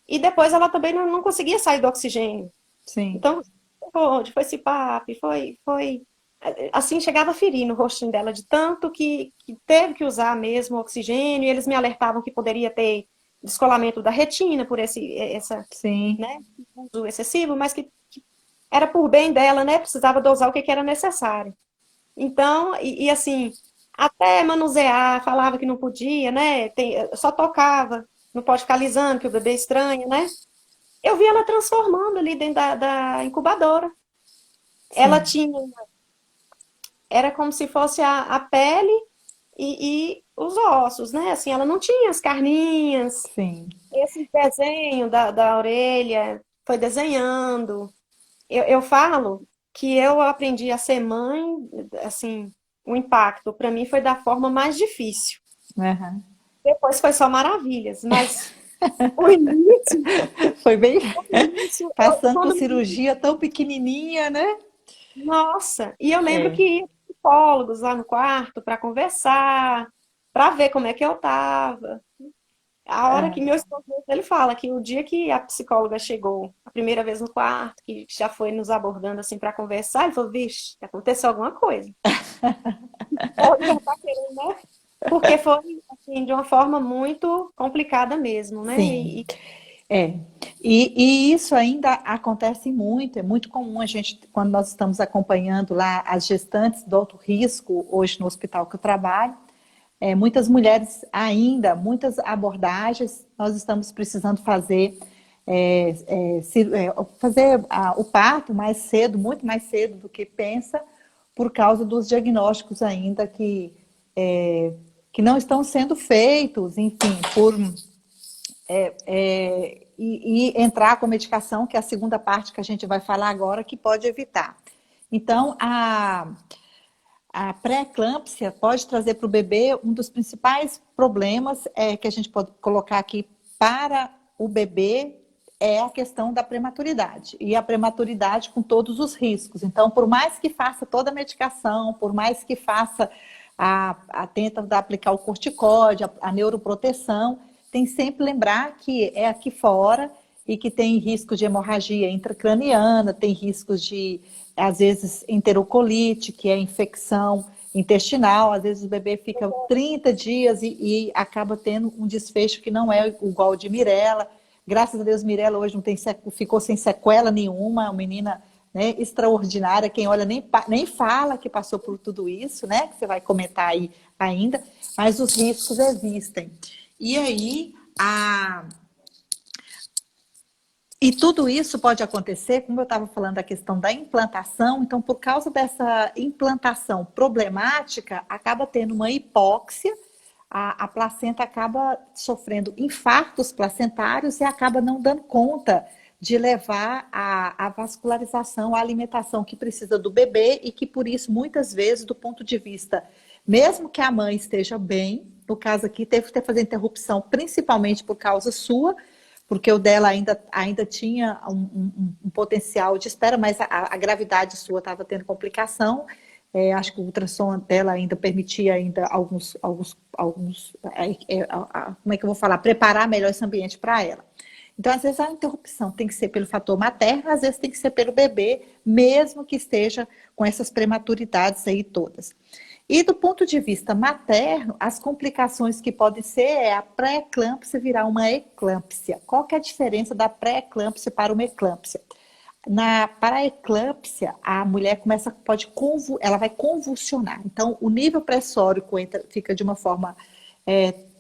E depois ela também não conseguia sair do oxigênio. Sim. Então, foi CPAP, foi assim, chegava a ferir no rostinho dela de tanto que teve que usar mesmo oxigênio, e eles me alertavam que poderia ter descolamento da retina por essa, Sim. né, uso excessivo, mas que era por bem dela, né, precisava dosar o que era necessário. Então, assim, até manusear, falava que não podia, né, só tocava, não pode ficar alisando, que o bebê estranha, né. Eu vi ela transformando ali dentro da incubadora. Ela Sim. tinha era como se fosse a pele e os ossos, né? Assim, ela não tinha as carninhas, Sim. esse desenho da orelha, foi desenhando. Eu falo que eu aprendi a ser mãe, assim, o impacto para mim foi da forma mais difícil. Aham. Depois foi só maravilhas, mas o início, Foi bem o início, passando por quando cirurgia tão pequenininha, né? nossa, e eu lembro É. que ia psicólogos lá no quarto para conversar, para ver como é que eu tava. A hora que Ah, meu esposo, ele fala que o dia que a psicóloga chegou a primeira vez no quarto, que já foi nos abordando assim para conversar, ele falou, vixe, aconteceu alguma coisa. Pode já tá querendo, né? Porque foi assim, de uma forma muito complicada mesmo, né? sim. É, e isso ainda acontece muito, é muito comum a gente, quando nós estamos acompanhando lá as gestantes do alto risco, hoje no hospital que eu trabalho, muitas mulheres ainda, muitas abordagens, nós estamos precisando fazer, o parto mais cedo, muito mais cedo do que pensa, por causa dos diagnósticos ainda que não estão sendo feitos, enfim, por e entrar com medicação, que é a segunda parte que a gente vai falar agora, que pode evitar. Então, a pré-eclâmpsia pode trazer para o bebê um dos principais problemas que a gente pode colocar aqui para o bebê é a questão da prematuridade. E a prematuridade com todos os riscos. Então, por mais que faça toda a medicação, por mais que faça tenta aplicar o corticóide, a neuroproteção, tem sempre lembrar que é aqui fora e que tem risco de hemorragia intracraniana, tem riscos de, às vezes, enterocolite, que é infecção intestinal, às vezes o bebê fica 30 dias e acaba tendo um desfecho que não é igual ao de Mirella. Graças a Deus, Mirella hoje não tem, ficou sem sequela nenhuma, uma menina, né, extraordinária, quem olha nem fala que passou por tudo isso, né, que você vai comentar aí ainda, mas os riscos existem. E aí, e tudo isso pode acontecer, como eu estava falando da questão da implantação, então por causa dessa implantação problemática, acaba tendo uma hipóxia, a placenta acaba sofrendo infartos placentários e acaba não dando conta de levar a vascularização, a alimentação que precisa do bebê e que por isso, muitas vezes, do ponto de vista, mesmo que a mãe esteja bem, no caso aqui, teve que fazer interrupção principalmente por causa sua, porque o dela ainda tinha um potencial de espera, mas a gravidade sua estava tendo complicação. Acho que o ultrassom dela ainda permitia ainda alguns como é que eu vou falar? Preparar melhor esse ambiente para ela. Então, às vezes, a interrupção tem que ser pelo fator materno, às vezes tem que ser pelo bebê, mesmo que esteja com essas prematuridades aí todas. E do ponto de vista materno, as complicações que podem ser é a pré-eclâmpsia virar uma eclâmpsia. Qual que é a diferença da pré-eclâmpsia para uma eclâmpsia? Para a eclâmpsia, a mulher ela vai convulsionar. Então, o nível pressórico fica de uma forma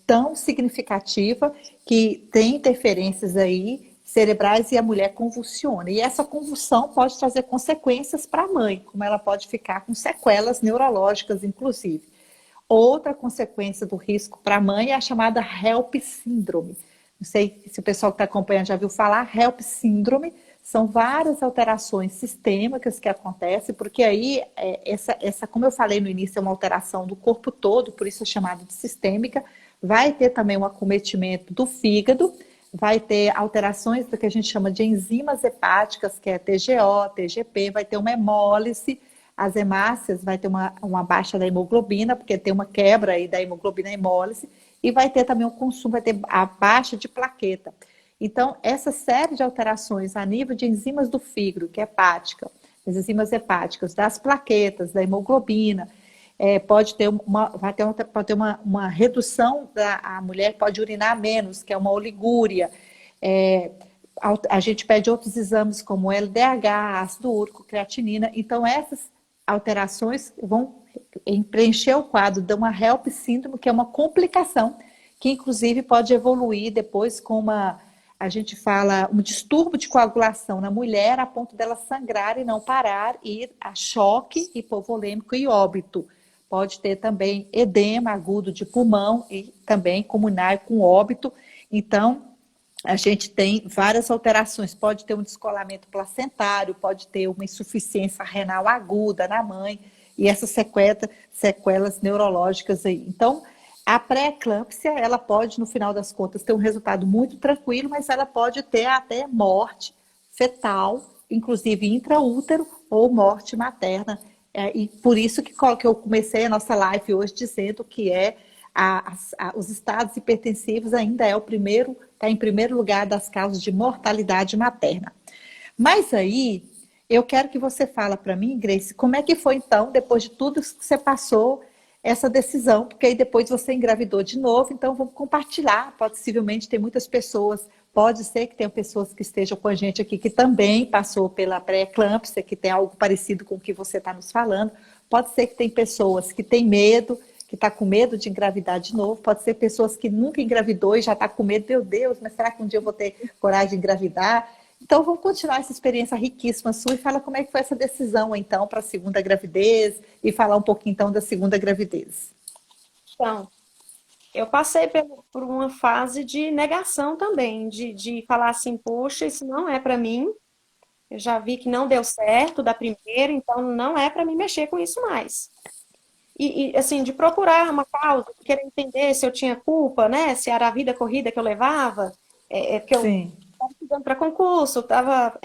tão significativa que tem interferências aí cerebrais e a mulher convulsiona. E essa convulsão pode trazer consequências para a mãe, como ela pode ficar com sequelas neurológicas, inclusive. Outra consequência do risco para a mãe é a chamada HELP síndrome. Não sei se o pessoal que está acompanhando já viu falar, HELP síndrome são várias alterações sistêmicas que acontecem, porque aí, como eu falei no início, é uma alteração do corpo todo, por isso é chamado de sistêmica. Vai ter também um acometimento do fígado, vai ter alterações do que a gente chama de enzimas hepáticas, que é TGO, TGP, vai ter uma hemólise, as hemácias, vai ter uma baixa da hemoglobina, porque tem uma quebra aí da hemoglobina hemólise, e vai ter também o consumo, vai ter a baixa de plaqueta. Então, essa série de alterações a nível de enzimas do fígado, que é hepática, as enzimas hepáticas, das plaquetas, da hemoglobina, pode ter uma redução, a mulher pode urinar menos, que é uma oligúria. A gente pede outros exames como LDH, ácido úrico, creatinina. Então, essas alterações vão preencher o quadro de uma HELP síndrome, que é uma complicação, que inclusive pode evoluir depois com a gente fala, um distúrbio de coagulação na mulher a ponto dela sangrar e não parar, e ir a choque hipovolêmico e óbito. Pode ter também edema agudo de pulmão e também culminar com óbito. Então, a gente tem várias alterações. Pode ter um descolamento placentário, pode ter uma insuficiência renal aguda na mãe e essas sequelas neurológicas aí. Então, a pré-eclâmpsia, ela pode, no final das contas, ter um resultado muito tranquilo, mas ela pode ter até morte fetal, inclusive intraútero ou morte materna. E por isso que eu comecei a nossa live hoje dizendo que os estados hipertensivos ainda está em primeiro lugar das causas de mortalidade materna. Mas aí, eu quero que você fale para mim, Grace, como é que foi então, depois de tudo que você passou, essa decisão, porque aí depois você engravidou de novo, então vamos compartilhar, possivelmente tem muitas pessoas, pode ser que tenha pessoas que estejam com a gente aqui que também passou pela pré-eclâmpsia, que tem algo parecido com o que você está nos falando, pode ser que tem pessoas que têm medo, que está com medo de engravidar de novo, pode ser pessoas que nunca engravidou e já está com medo, meu Deus, mas será que um dia eu vou ter coragem de engravidar? Então, vamos continuar essa experiência riquíssima sua e fala como é que foi essa decisão, então, para a segunda gravidez e falar um pouquinho, então, da segunda gravidez. Então, eu passei por uma fase de negação também, de falar assim, poxa, isso não é para mim. Eu já vi que não deu certo da primeira, então não é para mim mexer com isso mais. Assim, de procurar uma causa, querer entender se eu tinha culpa, né? Se era a vida corrida que eu levava, porque eu Sim. estava estudando para concurso, estava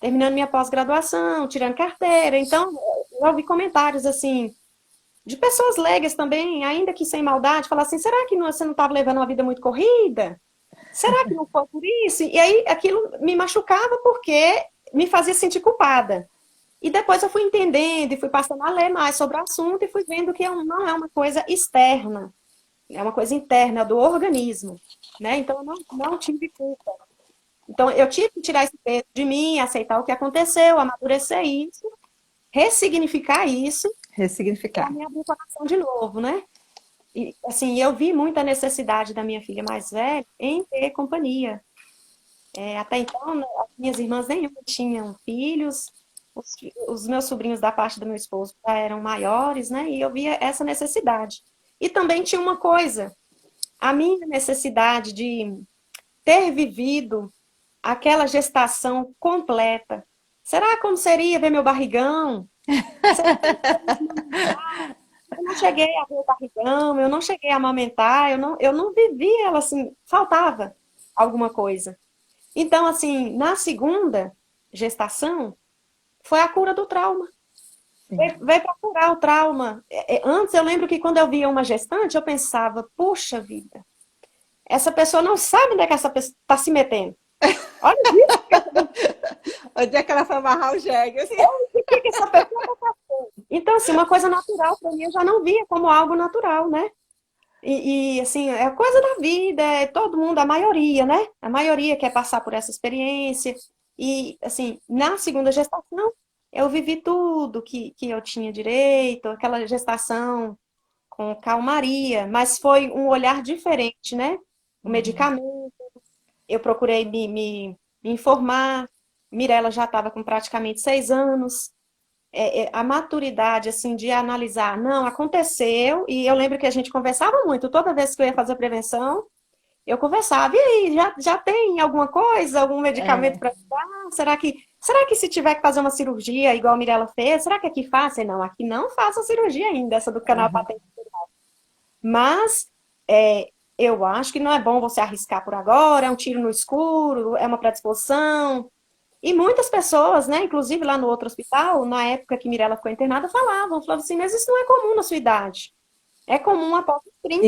terminando minha pós-graduação, tirando carteira. Então, eu ouvi comentários assim, de pessoas leigas também, ainda que sem maldade, falar assim: será que você não estava levando uma vida muito corrida? Será que não foi por isso? E aí aquilo me machucava porque me fazia sentir culpada. E depois eu fui entendendo e fui passando a ler mais sobre o assunto e fui vendo que não é uma coisa externa, é uma coisa interna do organismo, né? Então eu não tive culpa. Então eu tive que tirar esse peso de mim, aceitar o que aconteceu, amadurecer isso, ressignificar isso para Ressignificar. me abrir o coração de novo, né? E assim, eu vi muita necessidade da minha filha mais velha em ter companhia. Até então, né, as minhas irmãs nenhuma tinham filhos, os meus sobrinhos da parte do meu esposo já eram maiores, né? E eu via essa necessidade. E também tinha uma coisa, a minha necessidade de ter vivido aquela gestação completa. Será como seria ver meu barrigão? Será eu não cheguei a ver o barrigão, eu não cheguei a amamentar, eu não vivi ela assim, faltava alguma coisa. Então, assim, na segunda gestação, foi a cura do trauma. Sim. Veio para curar o trauma. Antes, eu lembro que quando eu via uma gestante, eu pensava, puxa vida, essa pessoa não sabe onde é que essa pessoa está se metendo. Olha isso, Onde é que ela foi amarrar o jegue? Assim. o que essa pessoa está fazendo. Então, assim, uma coisa natural para mim, eu já não via como algo natural, né? Assim, é coisa da vida, é todo mundo, a maioria, né? A maioria quer passar por essa experiência. E, assim, na segunda gestação, eu vivi tudo que eu tinha direito, aquela gestação com calmaria, mas foi um olhar diferente, né? O medicamento, eu procurei me informar. Mirella já estava com praticamente 6 anos. A maturidade, assim, de analisar, não, aconteceu, e eu lembro que a gente conversava muito, toda vez que eu ia fazer prevenção, eu conversava, e aí, já tem alguma coisa, algum medicamento É. para dar? Será que se tiver que fazer uma cirurgia, igual a Mirella fez, será que aqui faz? Não, aqui não faça cirurgia ainda, essa do canal Aham. patente. Mas eu acho que não é bom você arriscar por agora, é um tiro no escuro, é uma predisposição. E muitas pessoas, né, inclusive lá no outro hospital, na época que Mirella ficou internada, falavam assim, mas isso não é comum na sua idade. É comum após os 30.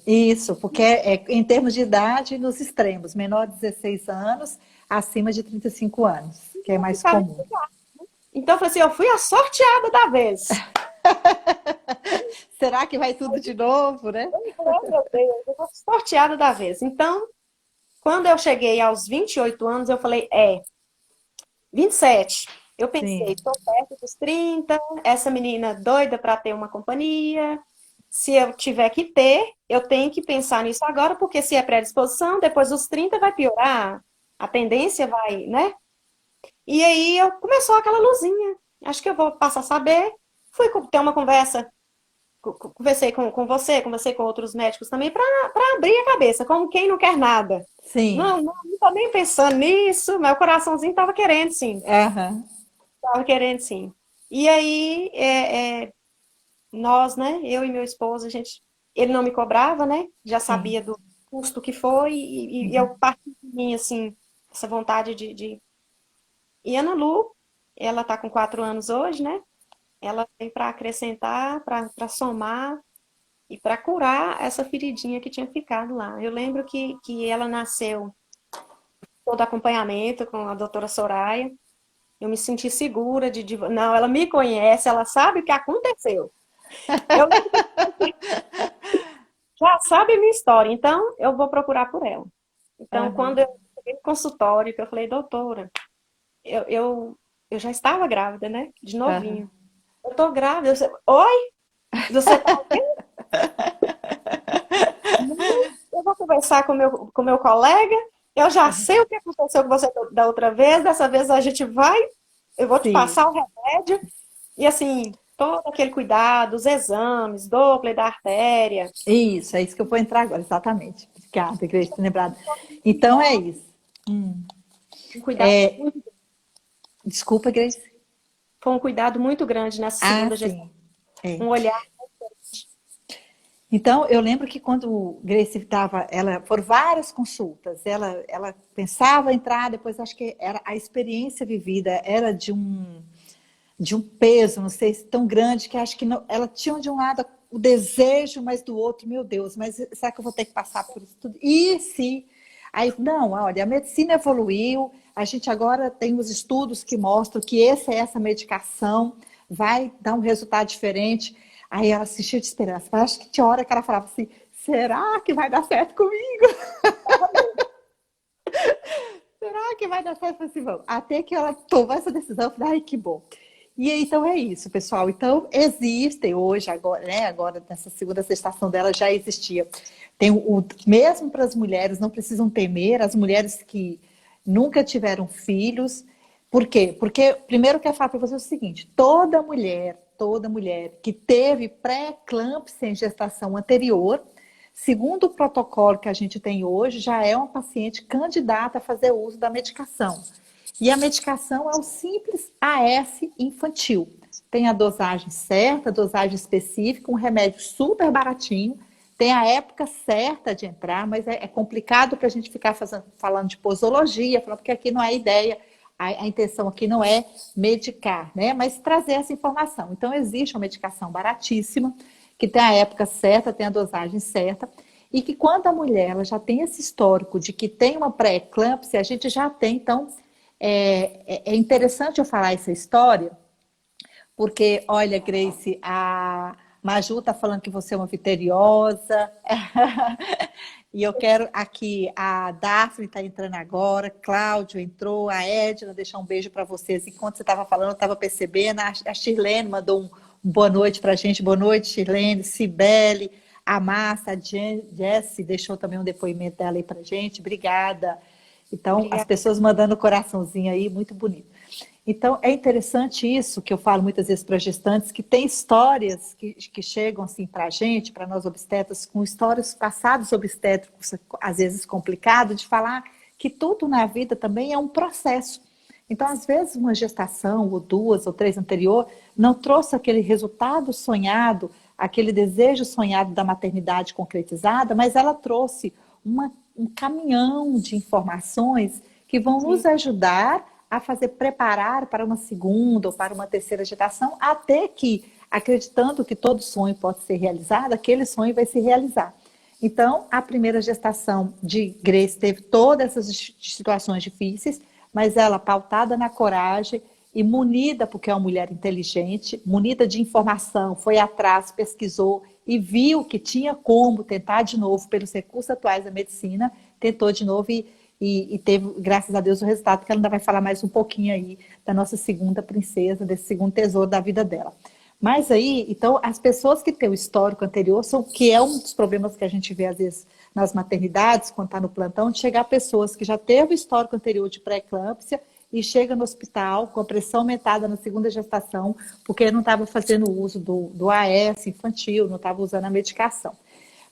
Isso, porque em termos de idade, nos extremos, menor de 16 anos, acima de 35 anos, que é mais comum. Então, eu falei assim, eu fui a sorteada da vez. Será que vai tudo de novo, né? Oh, meu Deus, eu fui sorteada da vez. Então, quando eu cheguei aos 28 anos, eu falei, 27. Eu pensei, Sim. estou perto dos 30, essa menina doida para ter uma companhia. Se eu tiver que ter, eu tenho que pensar nisso agora, porque se é predisposição, depois dos 30 vai piorar. A tendência vai, né? E aí começou aquela luzinha. Acho que eu vou passar a saber. Fui ter uma conversa, conversei com você, conversei com outros médicos também, para abrir a cabeça, como quem não quer nada. Sim. Não tô nem pensando nisso, meu coraçãozinho estava querendo, sim. Aham. Tava querendo, sim. E aí, nós, né, eu e meu esposo, ele não me cobrava, né, já Sim. sabia do custo que foi, e eu parti de mim, assim, essa vontade de... E a Ana Lu, ela tá com 4 anos hoje, né, ela vem para acrescentar, para somar e para curar essa feridinha que tinha ficado lá. Eu lembro que ela nasceu todo acompanhamento com a doutora Soraya. Eu me senti segura não, ela me conhece, ela sabe o que aconteceu. Eu já sabe a minha história, então eu vou procurar por ela. Então, quando Aham. eu cheguei no consultório, que eu falei, doutora, eu, eu, eu já estava grávida, né? De Aham. novinho. Eu tô grávida. Oi? Você tá ouvindo? Não, eu vou conversar com meu colega. Eu já sei o que aconteceu com você da outra vez. Dessa vez a gente vai, eu vou te Sim. passar o remédio. E assim, todo aquele cuidado, os exames, Doppler da artéria. Isso, é isso que eu vou entrar agora, exatamente. Obrigada, Grace, por ter lembrado. Então é isso. Um cuidado, É, desculpa, Grace. foi um cuidado muito grande nessa Ah, segunda gestação. sim. É. Um olhar. Então, eu lembro que quando Grace estava, ela, por várias consultas, ela pensava em entrar, depois acho que era a experiência vivida era de um peso, não sei se tão grande, que acho que ela tinha de um lado o desejo, mas do outro, meu Deus, mas será que eu vou ter que passar por isso tudo? E se? Aí, não, olha, a medicina evoluiu, a gente agora tem os estudos que mostram que essa medicação vai dar um resultado diferente. Aí ela se encheu de esperança, mas acho que tinha hora que ela falava assim, será que vai dar certo comigo? Será que vai dar certo? Eu falei assim, vamos. Até que ela tomou essa decisão, eu falei, ai, que bom. E aí, então é isso, pessoal. Então, existem hoje, agora, né? Agora, nessa segunda gestação dela já existia. Tem mesmo para as mulheres, não precisam temer, as mulheres que nunca tiveram filhos. Por quê? Porque, primeiro, eu quero falar para você o seguinte: toda mulher que teve pré-eclâmpsia em gestação anterior, segundo o protocolo que a gente tem hoje, já é uma paciente candidata a fazer uso da medicação. E a medicação é o simples AS infantil. Tem a dosagem certa, a dosagem específica, um remédio super baratinho. Tem a época certa de entrar, mas é complicado para a gente ficar falando de posologia, porque aqui não é ideia, a intenção aqui não é medicar, né? Mas trazer essa informação. Então, existe uma medicação baratíssima, que tem a época certa, tem a dosagem certa, e que quando a mulher ela já tem esse histórico de que tem uma pré-eclâmpsia, a gente já tem, então, é interessante eu falar essa história, porque, olha, Grace, a Maju está falando que você é uma vitoriosa. E eu quero aqui, a Daphne está entrando agora, Cláudio entrou, a Edna, deixar um beijo para vocês. Enquanto você estava falando, eu estava percebendo, a Shirlene mandou um boa noite para a gente. Boa noite, Shirlene, Cibele, a Massa, a Jessie deixou também um depoimento dela aí para a gente. Obrigada. Então, as Obrigada. pessoas mandando coraçãozinho aí, muito bonito. Então, é interessante isso que eu falo muitas vezes para gestantes, que tem histórias que chegam assim para a gente, para nós obstetras, com histórias passados obstétricos, às vezes complicado, de falar que tudo na vida também é um processo. Então, às vezes, uma gestação, ou duas, ou três anterior, não trouxe aquele resultado sonhado, aquele desejo sonhado da maternidade concretizada, mas ela trouxe um caminhão de informações que vão Sim, nos ajudar a fazer preparar para uma segunda ou para uma terceira gestação, até que, acreditando que todo sonho pode ser realizado, aquele sonho vai se realizar. Então, a primeira gestação de Grace teve todas essas situações difíceis, mas ela, pautada na coragem e munida, porque é uma mulher inteligente, munida de informação, foi atrás, pesquisou e viu que tinha como tentar de novo, pelos recursos atuais da medicina, tentou de novo e teve, graças a Deus, o resultado, que ela ainda vai falar mais um pouquinho aí da nossa segunda princesa, desse segundo tesouro da vida dela. Mas aí, então, as pessoas que têm o histórico anterior, que é um dos problemas que a gente vê, às vezes, nas maternidades, quando está no plantão, de chegar pessoas que já teve o histórico anterior de pré-eclâmpsia e chega no hospital com a pressão aumentada na segunda gestação, porque não estava fazendo uso do AS infantil, não estava usando a medicação.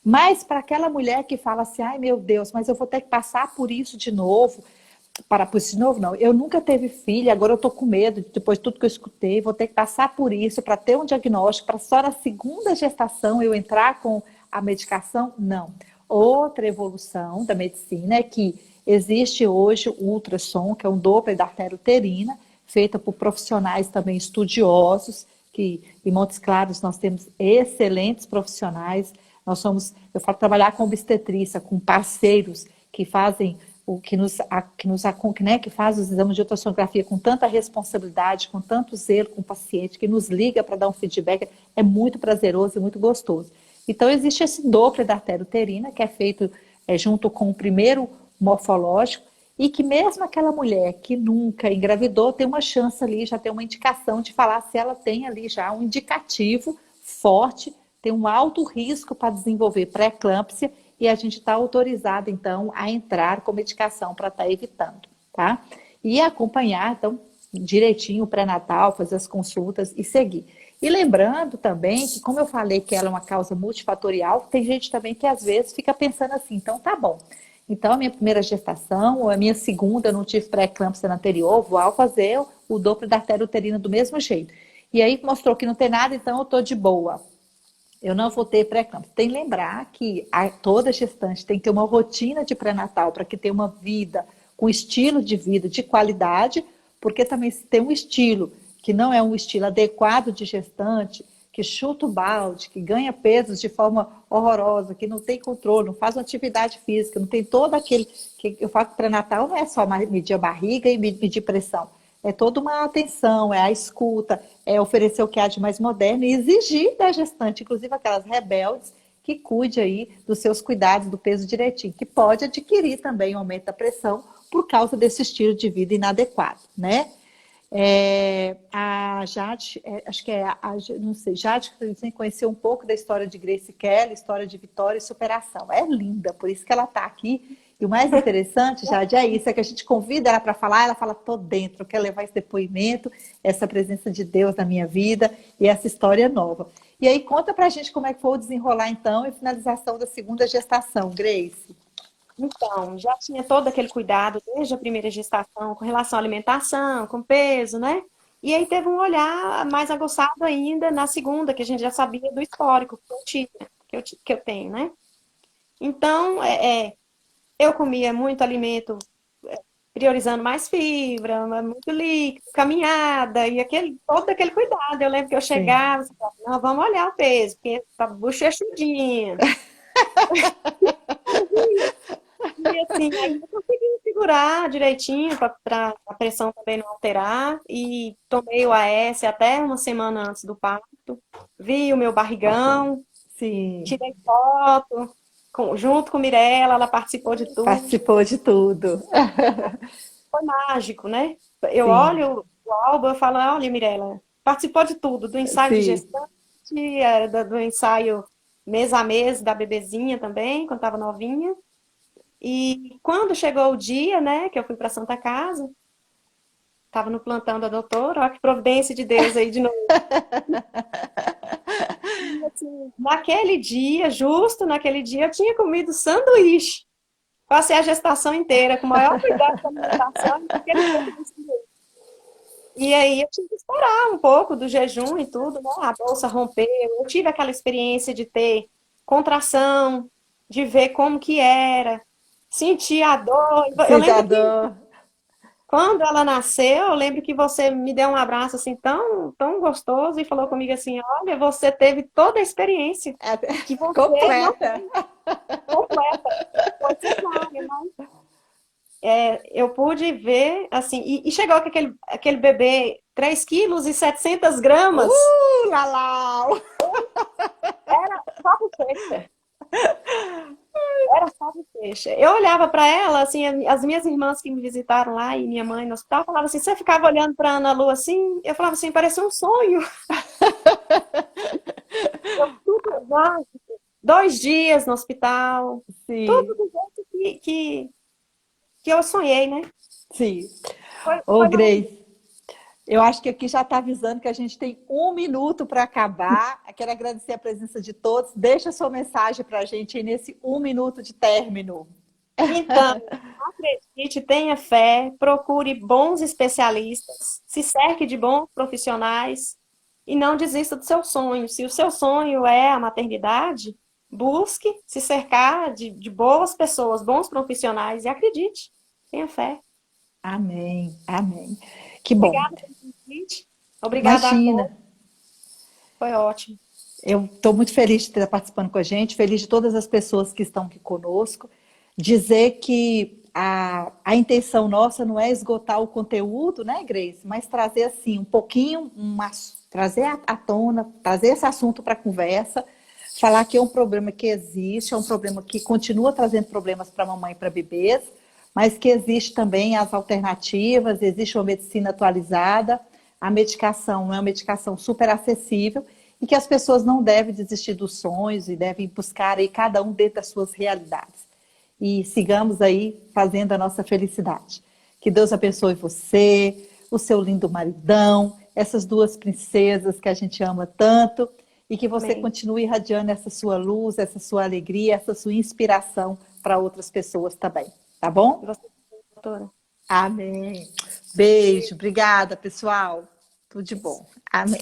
Mas para aquela mulher que fala assim, ai meu Deus, mas eu vou ter que passar por isso de novo, para por isso de novo, não. Eu nunca teve filha, agora eu estou com medo, depois de tudo que eu escutei, vou ter que passar por isso para ter um diagnóstico, para só na segunda gestação eu entrar com a medicação? Não. Outra evolução da medicina é que existe hoje o ultrassom, que é um Doppler da artéria uterina, feita por profissionais também estudiosos, que em Montes Claros nós temos excelentes profissionais. Nós somos, eu falo, trabalhar com obstetrícia, com parceiros que fazem o né, que faz os exames de ultrassonografia com tanta responsabilidade, com tanto zelo com o paciente, que nos liga para dar um feedback, é muito prazeroso e muito gostoso. Então, existe esse Doppler da artéria uterina, que é feito junto com o primeiro morfológico, e que mesmo aquela mulher que nunca engravidou tem uma chance ali, já tem uma indicação de falar se ela tem ali já um indicativo forte, tem um alto risco para desenvolver pré-eclâmpsia, e a gente está autorizado, então, a entrar com medicação para estar evitando, tá? E acompanhar, então, direitinho o pré-natal, fazer as consultas e seguir. E lembrando também que, como eu falei que ela é uma causa multifatorial, tem gente também que às vezes fica pensando assim, então tá bom. Então, a minha primeira gestação ou a minha segunda, eu não tive pré-eclâmpsia na anterior, vou ao fazer o Doppler da artéria uterina do mesmo jeito. E aí mostrou que não tem nada, então eu tô de boa. Eu não vou ter pré-eclâmpsia. Tem que lembrar que toda gestante tem que ter uma rotina de pré-natal para que tenha uma vida com estilo de vida de qualidade, porque também se tem um estilo que não é um estilo adequado de gestante, que chuta o balde, que ganha pesos de forma horrorosa, que não tem controle, não faz uma atividade física, não tem todo aquele que eu faço pré-natal, não é só medir a barriga e medir pressão. É toda uma atenção, é a escuta, é oferecer o que há de mais moderno e exigir da gestante, inclusive aquelas rebeldes, que cuide aí dos seus cuidados, do peso direitinho, que pode adquirir também um aumento da pressão por causa desse estilo de vida inadequado, né? A Jade, acho que não sei, Jade conheceu um pouco da história de Grace Kelly, história de vitória e superação. É linda, por isso que ela está aqui. E o mais interessante, Jade, é isso, é que a gente convida ela para falar, ela fala, tô dentro, eu quero levar esse depoimento, essa presença de Deus na minha vida e essa história nova. E aí, conta pra gente como é que foi o desenrolar, então, e finalização da segunda gestação, Grace. Então, já tinha todo aquele cuidado desde a primeira gestação com relação à alimentação, com peso, né? E aí teve um olhar mais aguçado ainda na segunda, que a gente já sabia do histórico que eu tinha, que eu tenho, né? Então, eu comia muito alimento, priorizando mais fibra, muito líquido, caminhada, e todo aquele cuidado. Eu lembro que eu Sim. chegava e falava, não, vamos olhar o peso, porque tá bochechudinha. E assim, aí eu consegui segurar direitinho para a pressão também não alterar. E tomei o AS até uma semana antes do parto. Vi o meu barrigão, Sim, tirei foto, junto com Mirella, ela participou de tudo. participou de tudo. Foi mágico, né? Eu Sim, olho o álbum e falo, olha, Mirella, participou de tudo, do ensaio de sim. gestante, do ensaio mês a mês da bebezinha também, quando estava novinha. E quando chegou o dia, né, que eu fui para Santa Casa, estava no plantão da doutora, olha que providência de Deus aí de novo. E, assim, naquele dia, justo naquele dia, eu tinha comido sanduíche. Passei a gestação inteira com o maior cuidado com a alimentação e naquele dia eu comi sanduíche. E aí eu tive que esperar um pouco do jejum e tudo, né? A bolsa rompeu. Eu tive aquela experiência de ter contração, de ver como que era, sentir a dor. Eu lembro que Cidadã. quando ela nasceu, eu lembro que você me deu um abraço assim tão gostoso e falou comigo assim: olha, você teve toda a experiência que você não Completa. teve completa. Foi cesárea, né? Eu pude ver assim, e chegou com aquele bebê 3,7 kg. Lalau. Era só bochecha. Era só bochecha. Eu olhava para ela, assim, as minhas irmãs que me visitaram lá e minha mãe no hospital falavam assim: você ficava olhando para Ana Lu assim? Eu falava assim: parecia um sonho. Eu tudo, 2 dias no hospital, tudo Sim, do jeito que eu sonhei, né? sim. Ô, Foi maravilhoso. Grace, eu acho que aqui já está avisando que a gente tem 1 minuto para acabar. Eu quero agradecer a presença de todos. Deixa sua mensagem para a gente aí nesse 1 minuto de término. Então, acredite, tenha fé, procure bons especialistas, se cerque de bons profissionais e não desista do seu sonho. Se o seu sonho é a maternidade, busque se cercar de boas pessoas, bons profissionais e acredite, tenha fé. Amém, amém. Que bom. Obrigada pelo convite, obrigada a Imagina. todos, foi ótimo. Eu estou muito feliz de estar participando com a gente, feliz de todas as pessoas que estão aqui conosco. Dizer que a intenção nossa não é esgotar o conteúdo, né, Grace? Mas trazer assim um pouquinho, trazer à tona, trazer esse assunto para a conversa, falar que é um problema que existe, é um problema que continua trazendo problemas para a mamãe e para bebês, mas que existe também as alternativas, existe uma medicina atualizada, a medicação não é uma medicação super acessível e que as pessoas não devem desistir dos sonhos e devem buscar aí cada um dentro das suas realidades. E sigamos aí fazendo a nossa felicidade. Que Deus abençoe você, o seu lindo maridão, essas duas princesas que a gente ama tanto e que você Amém. continue irradiando essa sua luz, essa sua alegria, essa sua inspiração para outras pessoas também, tá E bom? você, doutora? Amém. Beijo, obrigada, pessoal. Tudo de bom. Amém.